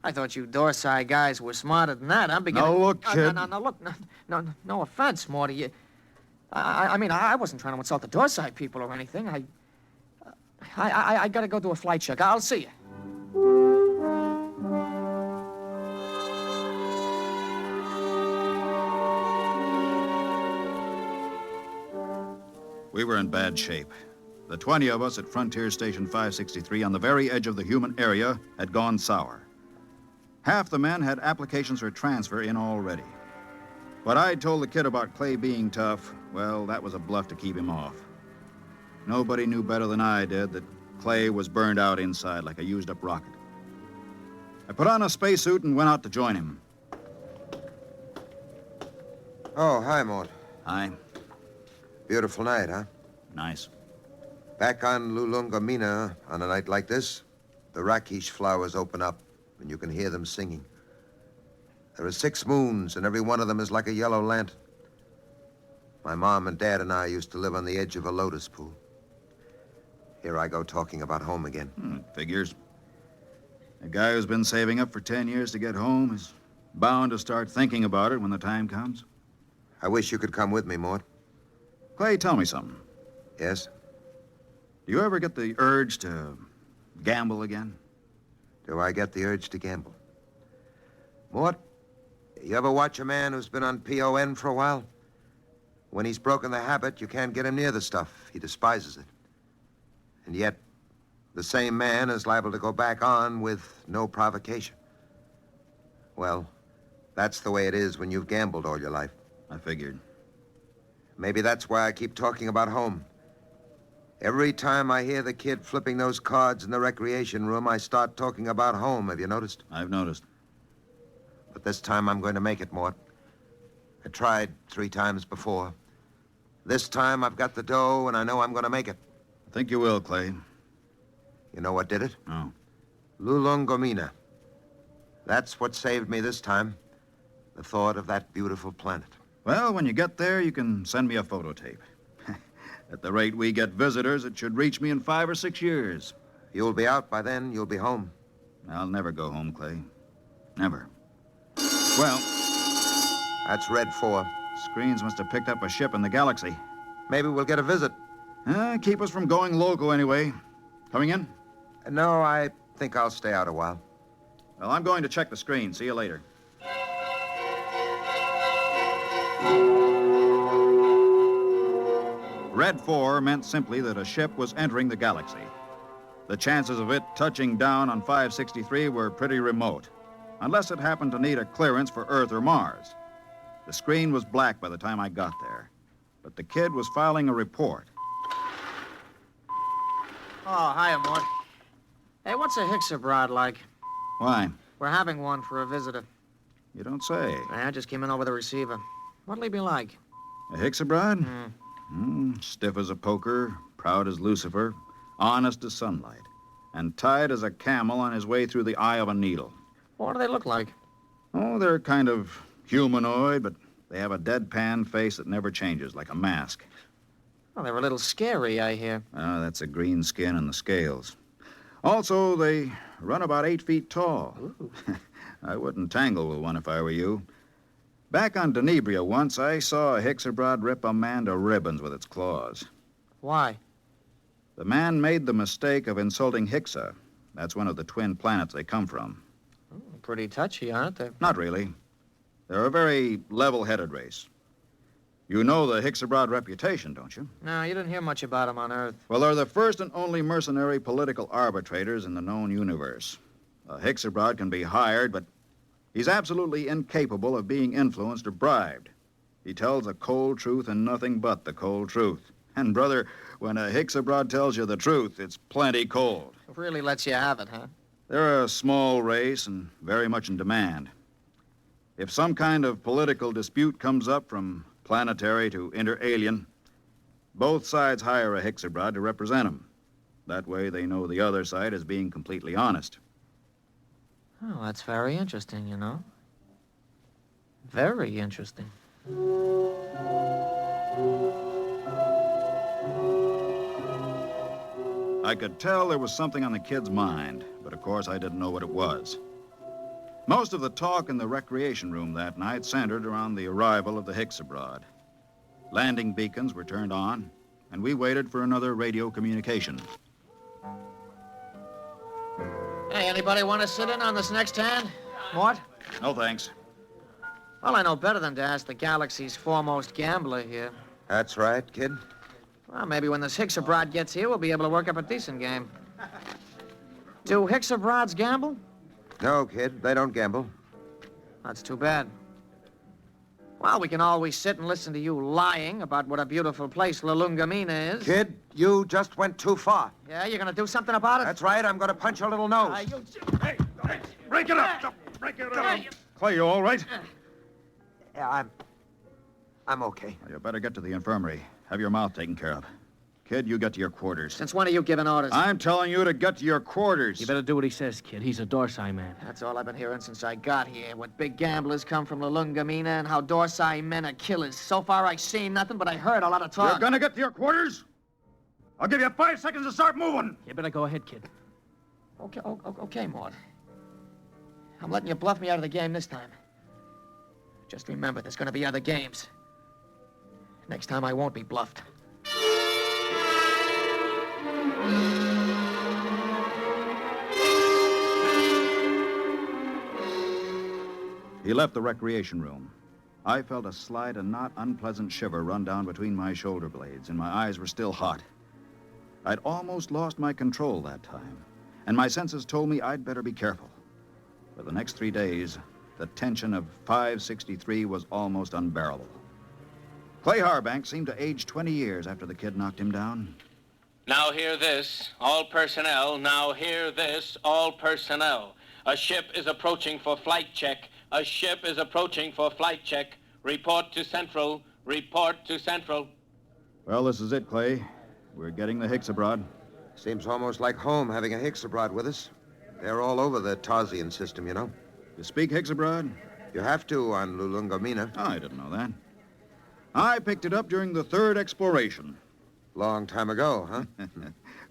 I thought you Dorsai guys were smarter than that. I'm beginning... No, look, kid. No, look. No offense, Morty. I mean, I wasn't trying to insult the Dorsai people or anything. I gotta go do a flight check. I'll see you. We were in bad shape. The 20 of us at Frontier Station 563 on the very edge of the human area had gone sour. Half the men had applications for transfer in already. But I told the Kid about Clay being tough. Well, that was a bluff to keep him off. Nobody knew better than I did that Clay was burned out inside like a used-up rocket. I put on a spacesuit and went out to join him. Oh, hi, Mort. Hi. Beautiful night, huh? Nice. Back on Lulungameena, on a night like this, the rakish flowers open up, and you can hear them singing. There are 6 moons, and every one of them is like a yellow lantern. My mom and dad and I used to live on the edge of a lotus pool. Here I go talking about home again. Figures. A guy who's been saving up for 10 years to get home is bound to start thinking about it when the time comes. I wish you could come with me, Mort. Clay, tell me something. Yes? Do you ever get the urge to gamble again? Do I get the urge to gamble? Mort, you ever watch a man who's been on PON for a while? When he's broken the habit, you can't get him near the stuff. He despises it. And yet, the same man is liable to go back on with no provocation. Well, that's the way it is when you've gambled all your life. I figured. Maybe that's why I keep talking about home. Every time I hear the kid flipping those cards in the recreation room, I start talking about home. Have you noticed? I've noticed. But this time I'm going to make it, Mort. I tried 3 times before. This time I've got the dough, and I know I'm going to make it. I think you will, Clay. You know what did it? No. Lulungameena. That's what saved me this time. The thought of that beautiful planet. Well, when you get there, you can send me a photo tape. At the rate we get visitors, it should reach me in 5 or 6 years. You'll be out by then. You'll be home. I'll never go home, Clay. Never. Well... That's Red 4. Screens must have picked up a ship in the galaxy. Maybe we'll get a visit. Keep us from going loco anyway. Coming in? No, I think I'll stay out a while. Well, I'm going to check the screen. See you later. Red 4 meant simply that a ship was entering the galaxy. The chances of it touching down on 563 were pretty remote, unless it happened to need a clearance for Earth or Mars. The screen was black by the time I got there, but the kid was filing a report. Oh, hiya, Mort. Hey, what's a Hixabrod like? Why? We're having one for a visitor. You don't say. I just came in over the receiver. What'll he be like? A Hixabrod? Stiff as a poker, proud as Lucifer, honest as sunlight, and tied as a camel on his way through the eye of a needle. What do they look like? Oh, they're kind of humanoid, but they have a deadpan face that never changes, like a mask. Well, they're a little scary, I hear. That's a green skin and the scales. Also, they run about 8 feet tall. I wouldn't tangle with one if I were you. Back on Denebria once, I saw a Hixabrod rip a man to ribbons with its claws. Why? The man made the mistake of insulting Hixa. That's one of the twin planets they come from. Pretty touchy, aren't they? Not really. They're a very level-headed race. You know the Hixabrod reputation, don't you? No, you didn't hear much about them on Earth. Well, they're the first and only mercenary political arbitrators in the known universe. A Hixabrod can be hired, but he's absolutely incapable of being influenced or bribed. He tells the cold truth and nothing but the cold truth. And, brother, when a Hixabrod tells you the truth, it's plenty cold. It really lets you have it, huh? They're a small race and very much in demand. If some kind of political dispute comes up from planetary to inter-alien, both sides hire a Hixabrod to represent them. That way they know the other side is being completely honest. Oh, that's very interesting, you know. Very interesting. I could tell there was something on the kid's mind, but of course I didn't know what it was. Most of the talk in the recreation room that night centered around the arrival of the Hixabrod. Landing beacons were turned on, and we waited for another radio communication. Hey, anybody want to sit in on this next hand? What? No, thanks. Well, I know better than to ask the galaxy's foremost gambler here. That's right, kid. Well, maybe when this Hixabrod gets here, we'll be able to work up a decent game. Do Hixabrods gamble? No, kid, they don't gamble. That's too bad. Well, we can always sit and listen to you lying about what a beautiful place Lulungameena is. Kid, you just went too far. Yeah, you're going to do something about it? That's right. I'm going to punch your little nose. Break it up! Break it up! Clay, you all right? Yeah, I'm okay. Well, you better get to the infirmary. Have your mouth taken care of. Kid, you get to your quarters. Since when are you giving orders? I'm telling you to get to your quarters. You better do what he says, kid. He's a Dorsai man. That's all I've been hearing since I got here. What big gamblers come from Lulungameena and how Dorsai men are killers. So far, I've seen nothing, but I heard a lot of talk. You're gonna get to your quarters? I'll give you 5 seconds to start moving. You better go ahead, kid. Okay, Mort. I'm letting you bluff me out of the game this time. Just remember, there's gonna be other games. Next time, I won't be bluffed. He left the recreation room. I felt a slight and not unpleasant shiver run down between my shoulder blades, and my eyes were still hot. I'd almost lost my control that time, and my senses told me I'd better be careful. For the next 3 days, the tension of 563 was almost unbearable. Clay Harbank seemed to age 20 years after the kid knocked him down. Now hear this, all personnel. Now hear this, all personnel. A ship is approaching for flight check. A ship is approaching for flight check. Report to Central. Report to Central. Well, this is it, Clay. We're getting the Hicks abroad. Seems almost like home having a Hicks abroad with us. They're all over the Tarsian system, you know. You speak Hicks abroad? You have to on Lulungameena. Oh, I didn't know that. I picked it up during the 3rd exploration. Long time ago, huh?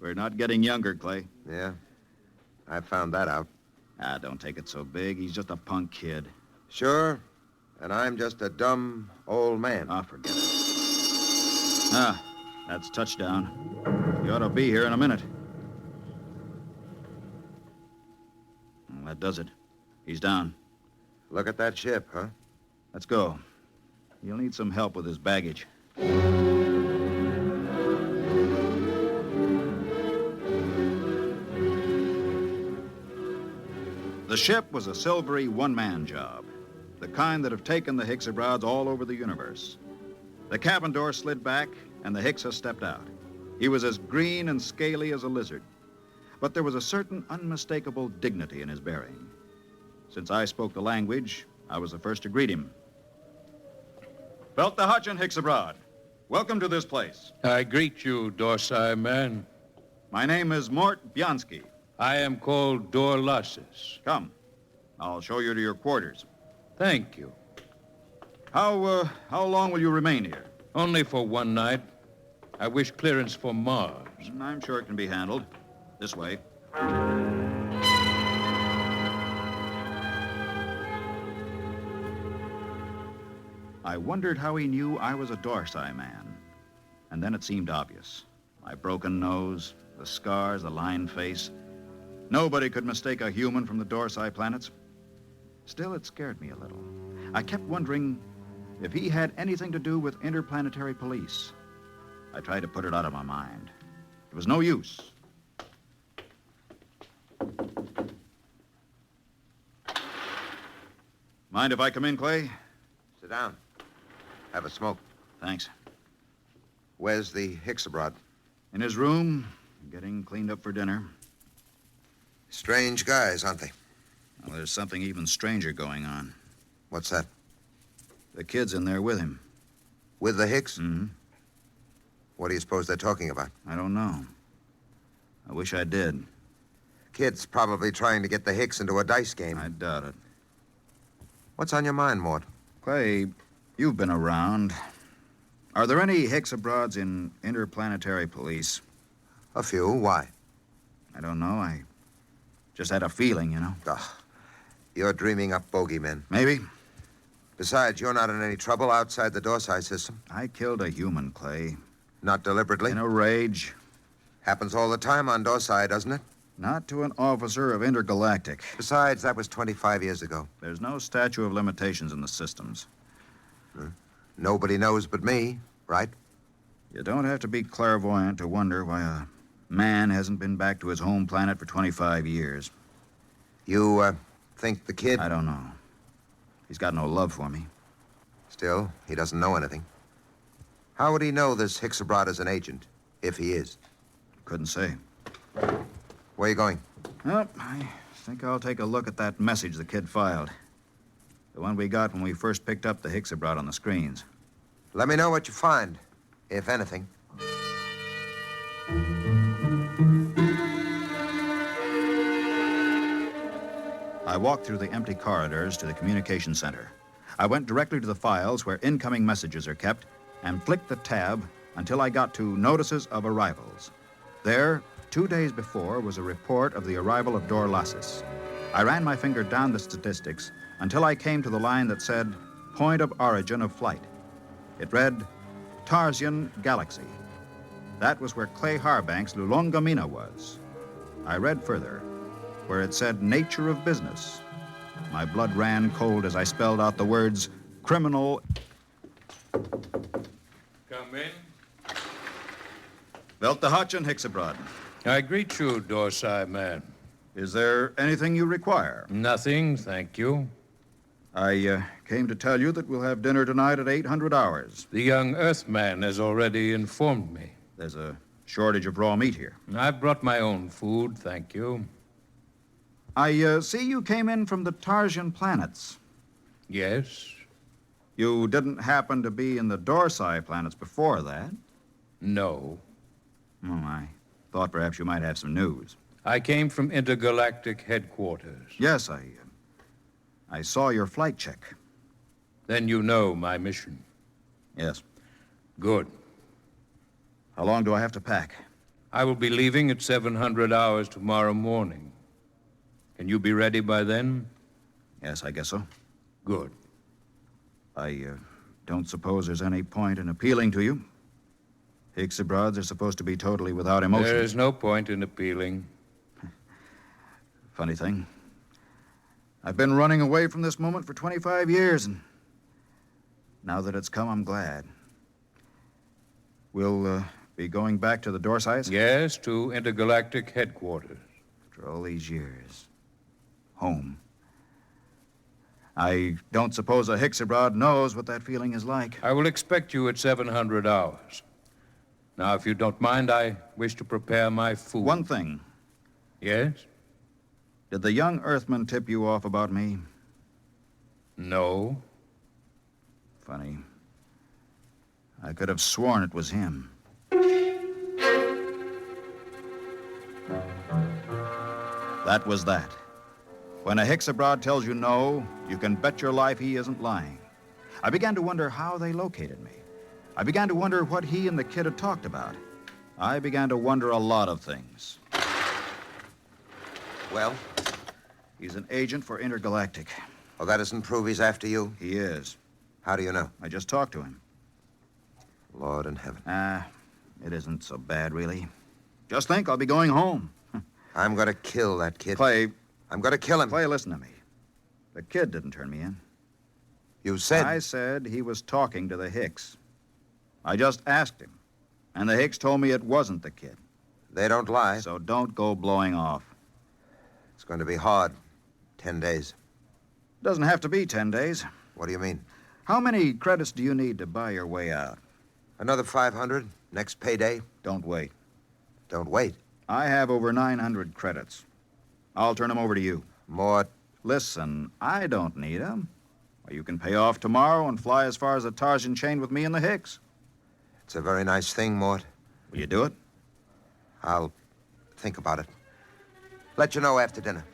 We're not getting younger, Clay. Yeah, I found that out. Ah, don't take it so big. He's just a punk kid. Sure, and I'm just a dumb old man. Ah, forget it. Ah, that's touchdown. You ought to be here in a minute. Well, that does it. He's down. Look at that ship, huh? Let's go. He'll need some help with his baggage. The ship was a silvery one-man job, the kind that have taken the Hicks abroad all over the universe. The cabin door slid back, and the Hicksa stepped out. He was as green and scaly as a lizard, but there was a certain unmistakable dignity in his bearing. Since I spoke the language, I was the first to greet him. Felt the Hutch and Hicks abroad. Welcome to this place. I greet you, Dorsai man. My name is Mort Bianski. I am called Dorlassus. Come. I'll show you to your quarters. Thank you. How long will you remain here? Only for one night. I wish clearance for Mars. I'm sure it can be handled. This way. I wondered how he knew I was a Dorsai man. And then it seemed obvious. My broken nose, the scars, the lined face. Nobody could mistake a human from the Dorsai planets. Still, it scared me a little. I kept wondering if he had anything to do with interplanetary police. I tried to put it out of my mind. It was no use. Mind if I come in, Clay? Sit down. Have a smoke. Thanks. Where's the Hicks abroad? In his room, getting cleaned up for dinner. Strange guys, aren't they? Well, there's something even stranger going on. What's that? The kid's in there with him. With the Hicks? Mm-hmm. What do you suppose they're talking about? I don't know. I wish I did. Kid's probably trying to get the Hicks into a dice game. I doubt it. What's on your mind, Mort? Clay, you've been around. Are there any Hicks abroads in interplanetary police? A few. Why? I don't know. I just had a feeling, you know. Ugh. You're dreaming up bogeymen. Maybe. Besides, you're not in any trouble outside the Dorsai system. I killed a human, Clay. Not deliberately? In a rage. Happens all the time on Dorsai, doesn't it? Not to an officer of Intergalactic. Besides, that was 25 years ago. There's no statute of limitations in the systems. Nobody knows but me, right? You don't have to be clairvoyant to wonder why a man hasn't been back to his home planet for 25 years. You, think the kid... I don't know. He's got no love for me. Still, he doesn't know anything. How would he know this Hicksabod is an agent, if he is? Couldn't say. Where are you going? Well, I think I'll take a look at that message the kid filed. The one we got when we first picked up the Hicksabod on the screens. Let me know what you find, if anything. I walked through the empty corridors to the communication center. I went directly to the files where incoming messages are kept and flicked the tab until I got to Notices of Arrivals. There, 2 days before, was a report of the arrival of Dorlasis. I ran my finger down the statistics until I came to the line that said, Point of Origin of Flight. It read, Tarsian Galaxy. That was where Clay Harbank's Lulungameena was. I read further, where it said Nature of Business. My blood ran cold as I spelled out the words criminal. Come in. Belt the Hutch and Hicksabod. I greet you, Dorsai man. Is there anything you require? Nothing, thank you. I came to tell you that we'll have dinner tonight at 800 hours. The young Earthman has already informed me. There's a shortage of raw meat here. I've brought my own food, thank you. I see you came in from the Tarsian planets. Yes? You didn't happen to be in the Dorsai planets before that? No. Oh, I thought perhaps you might have some news. I came from intergalactic headquarters. Yes, I saw your flight check. Then you know my mission. Yes. Good. How long do I have to pack? I will be leaving at 700 hours tomorrow morning. Can you be ready by then? Yes, I guess so. Good. I don't suppose there's any point in appealing to you. Hicksabods are supposed to be totally without emotion. There is no point in appealing. Funny thing. I've been running away from this moment for 25 years, and now that it's come, I'm glad. We'll be going back to the Dorsais? Yes, to intergalactic headquarters. After all these years. Home. I don't suppose a Hicksabod knows what that feeling is like. I will expect you at 700 hours. Now, if you don't mind, I wish to prepare my food. One thing. Yes? Did the young Earthman tip you off about me? No. Funny. I could have sworn it was him. That was that. When a Hicksabod tells you no, you can bet your life he isn't lying. I began to wonder how they located me. I began to wonder what he and the kid had talked about. I began to wonder a lot of things. Well? He's an agent for Intergalactic. Well, that doesn't prove he's after you? He is. How do you know? I just talked to him. Lord in heaven. It isn't so bad, really. Just think, I'll be going home. I'm going to kill that kid. Clay. I'm going to kill him. Clay, listen to me. The kid didn't turn me in. You said... I said he was talking to the Hicks. I just asked him. And the Hicks told me it wasn't the kid. They don't lie. So don't go blowing off. It's going to be hard. 10 days. Doesn't have to be 10 days. What do you mean? How many credits do you need to buy your way out? Another 500. Next payday. Don't wait. Don't wait. I have over 900 credits. I'll turn them over to you. Mort. Listen, I don't need them. Well, you can pay off tomorrow and fly as far as the Tarsian chain with me and the Hicks. It's a very nice thing, Mort. Will you do it? I'll think about it. Let you know after dinner.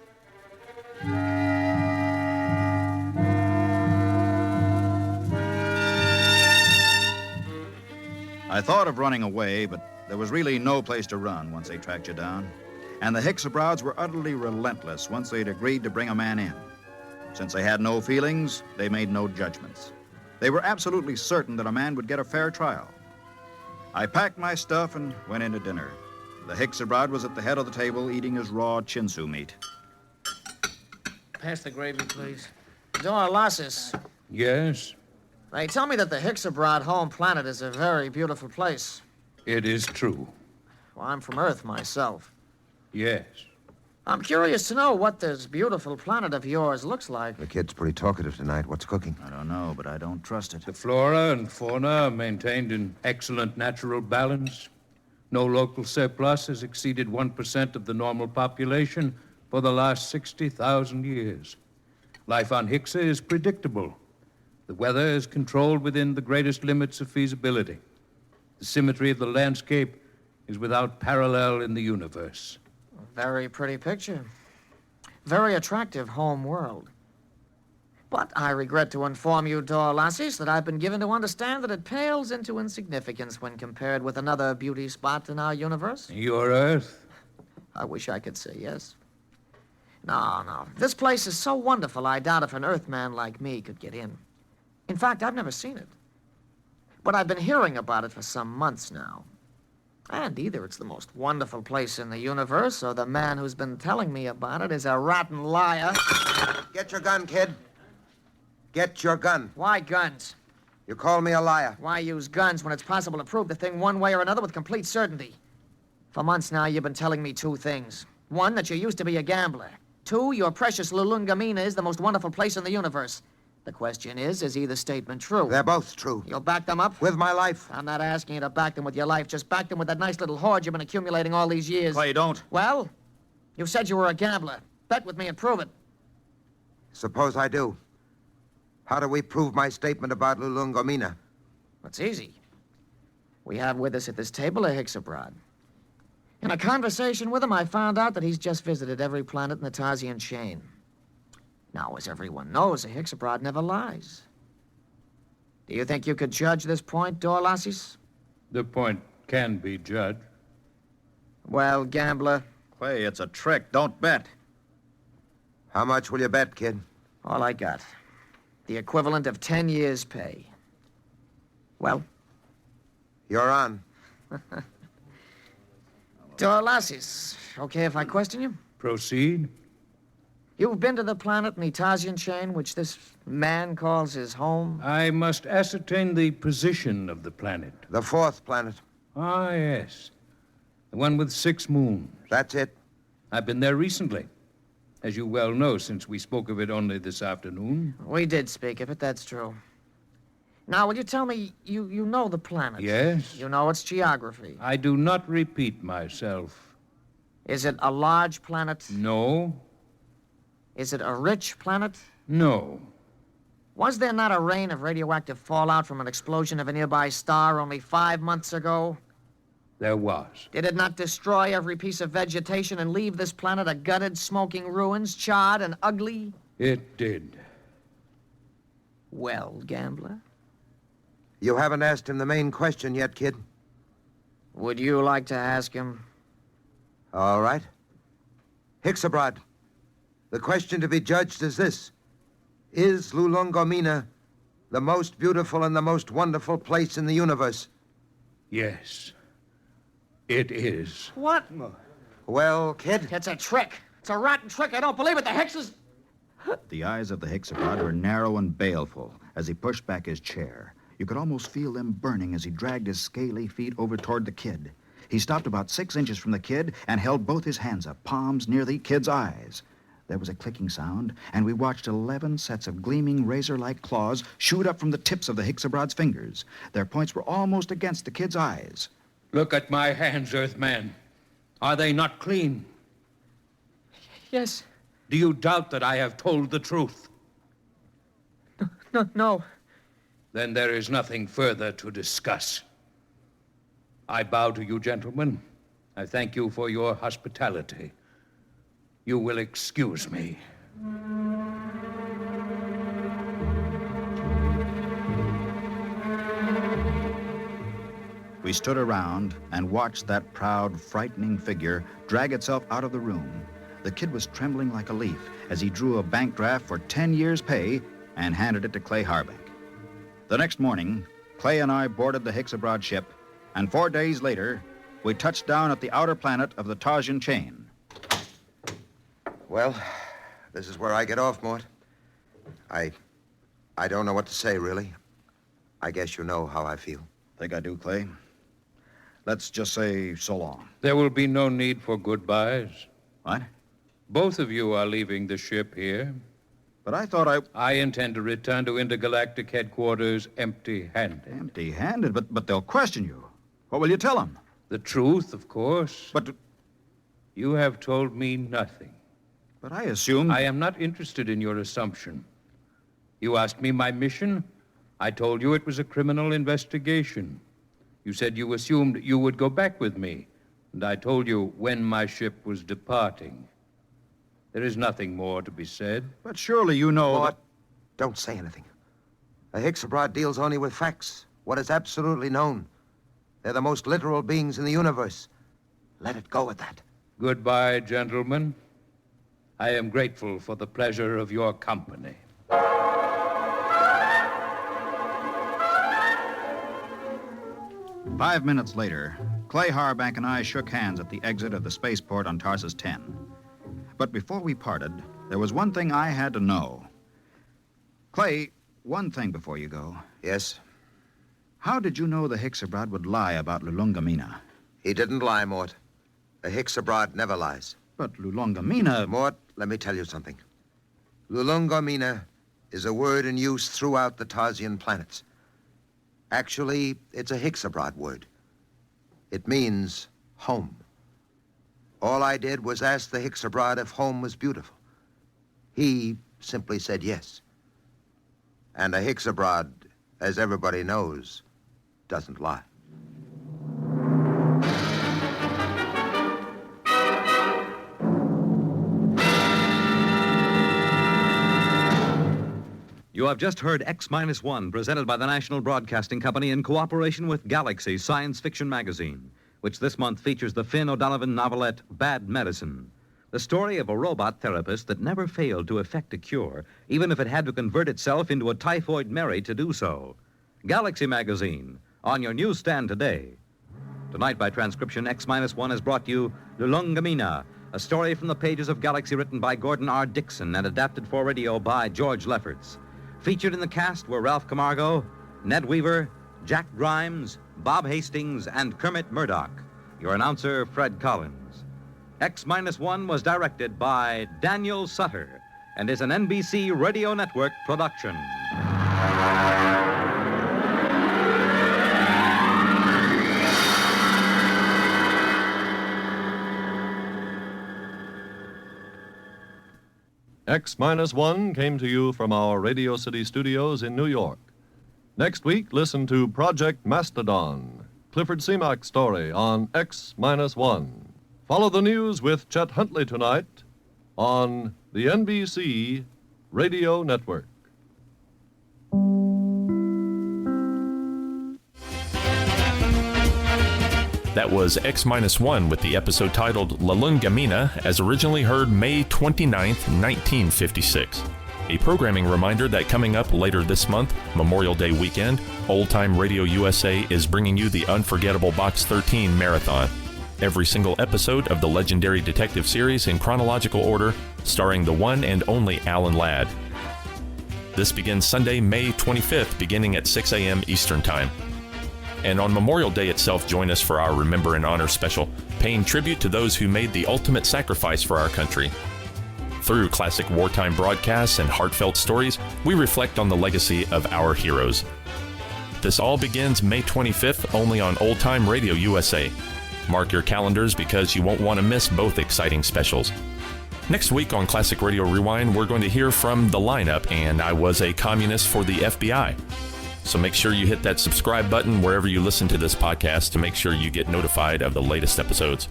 I thought of running away, but there was really no place to run once they tracked you down. And the Hicksabrods were utterly relentless once they'd agreed to bring a man in. Since they had no feelings, they made no judgments. They were absolutely certain that a man would get a fair trial. I packed my stuff and went in to dinner. The Hicksabrod was at the head of the table eating his raw chinsu meat. Pass the gravy, please. Dorlasis. Yes? They tell me that the Hicksabrod home planet is a very beautiful place. It is true. Well, I'm from Earth myself. Yes. I'm curious to know what this beautiful planet of yours looks like. The kid's pretty talkative tonight. What's cooking? I don't know, but I don't trust it. The flora and fauna are maintained in excellent natural balance. No local surplus has exceeded 1% of the normal population for the last 60,000 years. Life on Hixa is predictable. The weather is controlled within the greatest limits of feasibility. The symmetry of the landscape is without parallel in the universe. A very pretty picture. Very attractive home world. But I regret to inform you, Dorlassis, that I've been given to understand that it pales into insignificance when compared with another beauty spot in our universe. Your Earth? I wish I could say yes. No. This place is so wonderful, I doubt if an Earthman like me could get in. In fact, I've never seen it. But I've been hearing about it for some months now. And either it's the most wonderful place in the universe, or the man who's been telling me about it is a rotten liar. Get your gun, kid. Get your gun. Why guns? You call me a liar. Why use guns when it's possible to prove the thing one way or another with complete certainty? For months now, you've been telling me two things. One, that you used to be a gambler. Two, your precious Lulungameena is the most wonderful place in the universe. The question is either statement true? They're both true. You'll back them up? With my life. I'm not asking you to back them with your life. Just back them with that nice little hoard you've been accumulating all these years. Clay, don't. Well, you said you were a gambler. Bet with me and prove it. Suppose I do. How do we prove my statement about Lulungameena? It's easy. We have with us at this table a Hexabrod. In a conversation with him, I found out that he's just visited every planet in the Tarsian chain. Now, as everyone knows, a Hexabrod never lies. Do you think you could judge this point, Dorlassis? The point can be judged. Well, gambler. Clay, it's a trick. Don't bet. How much will you bet, kid? All I got. The equivalent of 10 years' pay. Well? You're on. Dorlassis, okay if I question you? Proceed. You've been to the planet in the Tarsian chain, which this man calls his home? I must ascertain the position of the planet. The fourth planet. Ah, yes. The one with 6 moons. That's it. I've been there recently. As you well know, since we spoke of it only this afternoon. We did speak of it, that's true. Now, will you tell me, you know the planet? Yes. You know its geography? I do not repeat myself. Is it a large planet? No. Is it a rich planet? No. Was there not a rain of radioactive fallout from an explosion of a nearby star only 5 months ago? There was. Did it not destroy every piece of vegetation and leave this planet a gutted, smoking ruins, charred and ugly? It did. Well, gambler? You haven't asked him the main question yet, kid. Would you like to ask him? All right. Hexabrod, the question to be judged is this. Is Lulungameena the most beautiful and the most wonderful place in the universe? Yes. It is. What? Well, kid? It's a trick. It's a rotten trick. I don't believe it. The Hex is... The eyes of the Hexabrod were narrow and baleful as he pushed back his chair. You could almost feel them burning as he dragged his scaly feet over toward the kid. He stopped about 6 inches from the kid and held both his hands up, palms near the kid's eyes. There was a clicking sound, and we watched 11 sets of gleaming razor-like claws shoot up from the tips of the Hexabrod's fingers. Their points were almost against the kid's eyes. Look at my hands, Earthman. Are they not clean? Yes. Do you doubt that I have told the truth? No. Then there is nothing further to discuss. I bow to you, gentlemen. I thank you for your hospitality. You will excuse me. We stood around and watched that proud, frightening figure drag itself out of the room. The kid was trembling like a leaf as he drew a bank draft for 10 years' pay and handed it to Clay Harbank. The next morning, Clay and I boarded the Hexabrod ship, and 4 days later, we touched down at the outer planet of the Tarsian chain. Well, this is where I get off, Mort. I don't know what to say, really. I guess you know how I feel. Think I do, Clay? Let's just say so long. There will be no need for goodbyes. What? Both of you are leaving the ship here. But I thought I intend to return to intergalactic headquarters empty-handed. Empty-handed? But they'll question you. What will you tell them? The truth, of course. But you have told me nothing. But I assumed... I am not interested in your assumption. You asked me my mission. I told you it was a criminal investigation. You said you assumed you would go back with me, and I told you when my ship was departing. There is nothing more to be said. But surely you know... Mort, don't say anything. A Hicks abroad deals only with facts, what is absolutely known. They're the most literal beings in the universe. Let it go at that. Goodbye, gentlemen. I am grateful for the pleasure of your company. 5 minutes later, Clay Harbank and I shook hands at the exit of the spaceport on Tarsus 10. But before we parted, there was one thing I had to know. Clay, one thing before you go. Yes? How did you know the Hicks abroad would lie about Lulungameena? He didn't lie, Mort. A Hicks abroad never lies. But Lulungameena... Mort, let me tell you something. Lulungameena is a word in use throughout the Tarsian planets. Actually, it's a Hicks abroad word. It means home. All I did was ask the Hicks abroad if home was beautiful. He simply said yes. And a Hicks abroad, as everybody knows, doesn't lie. You have just heard X-1, presented by the National Broadcasting Company in cooperation with Galaxy Science Fiction Magazine, which this month features the Finn O'Donovan novelette Bad Medicine, the story of a robot therapist that never failed to effect a cure, even if it had to convert itself into a typhoid Mary to do so. Galaxy Magazine, on your newsstand today. Tonight, by transcription, X-1 has brought you Lulungameena, a story from the pages of Galaxy written by Gordon R. Dixon and adapted for radio by George Lefferts. Featured in the cast were Ralph Camargo, Ned Weaver, Jack Grimes, Bob Hastings, and Kermit Murdoch. Your announcer, Fred Collins. X-1 was directed by Daniel Sutter and is an NBC Radio Network production. X-1 came to you from our Radio City studios in New York. Next week, listen to Project Mastodon, Clifford Seamack's story on X-1. Follow the news with Chet Huntley tonight on the NBC Radio Network. That was X-1 with the episode titled Lulungameena, as originally heard May 29th, 1956. A programming reminder that coming up later this month, Memorial Day weekend, Old Time Radio USA is bringing you the unforgettable Box 13 Marathon. Every single episode of the legendary detective series in chronological order, starring the one and only Alan Ladd. This begins Sunday, May 25th, beginning at 6 a.m. Eastern Time. And on Memorial Day itself, join us for our Remember and Honor special, paying tribute to those who made the ultimate sacrifice for our country. Through classic wartime broadcasts and heartfelt stories, we reflect on the legacy of our heroes. This all begins May 25th, only on Old Time Radio USA. Mark your calendars because you won't want to miss both exciting specials. Next week on Classic Radio Rewind, we're going to hear from The Lineup and I Was a Communist for the FBI. So make sure you hit that subscribe button wherever you listen to this podcast to make sure you get notified of the latest episodes.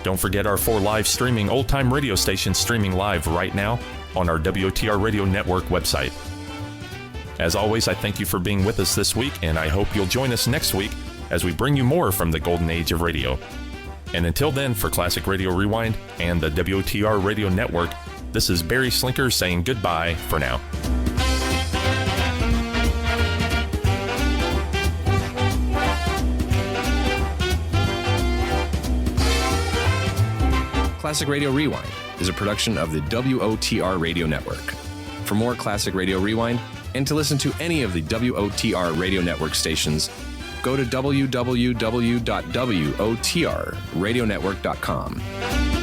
Don't forget our 4 live streaming old-time radio stations streaming live right now on our WOTR Radio Network website. As always, I thank you for being with us this week, and I hope you'll join us next week as we bring you more from the golden age of radio. And until then, for Classic Radio Rewind and the WOTR Radio Network, this is Barry Slinker saying goodbye for now. Classic Radio Rewind is a production of the WOTR Radio Network. For more Classic Radio Rewind and to listen to any of the WOTR Radio Network stations, go to www.wotrradionetwork.com.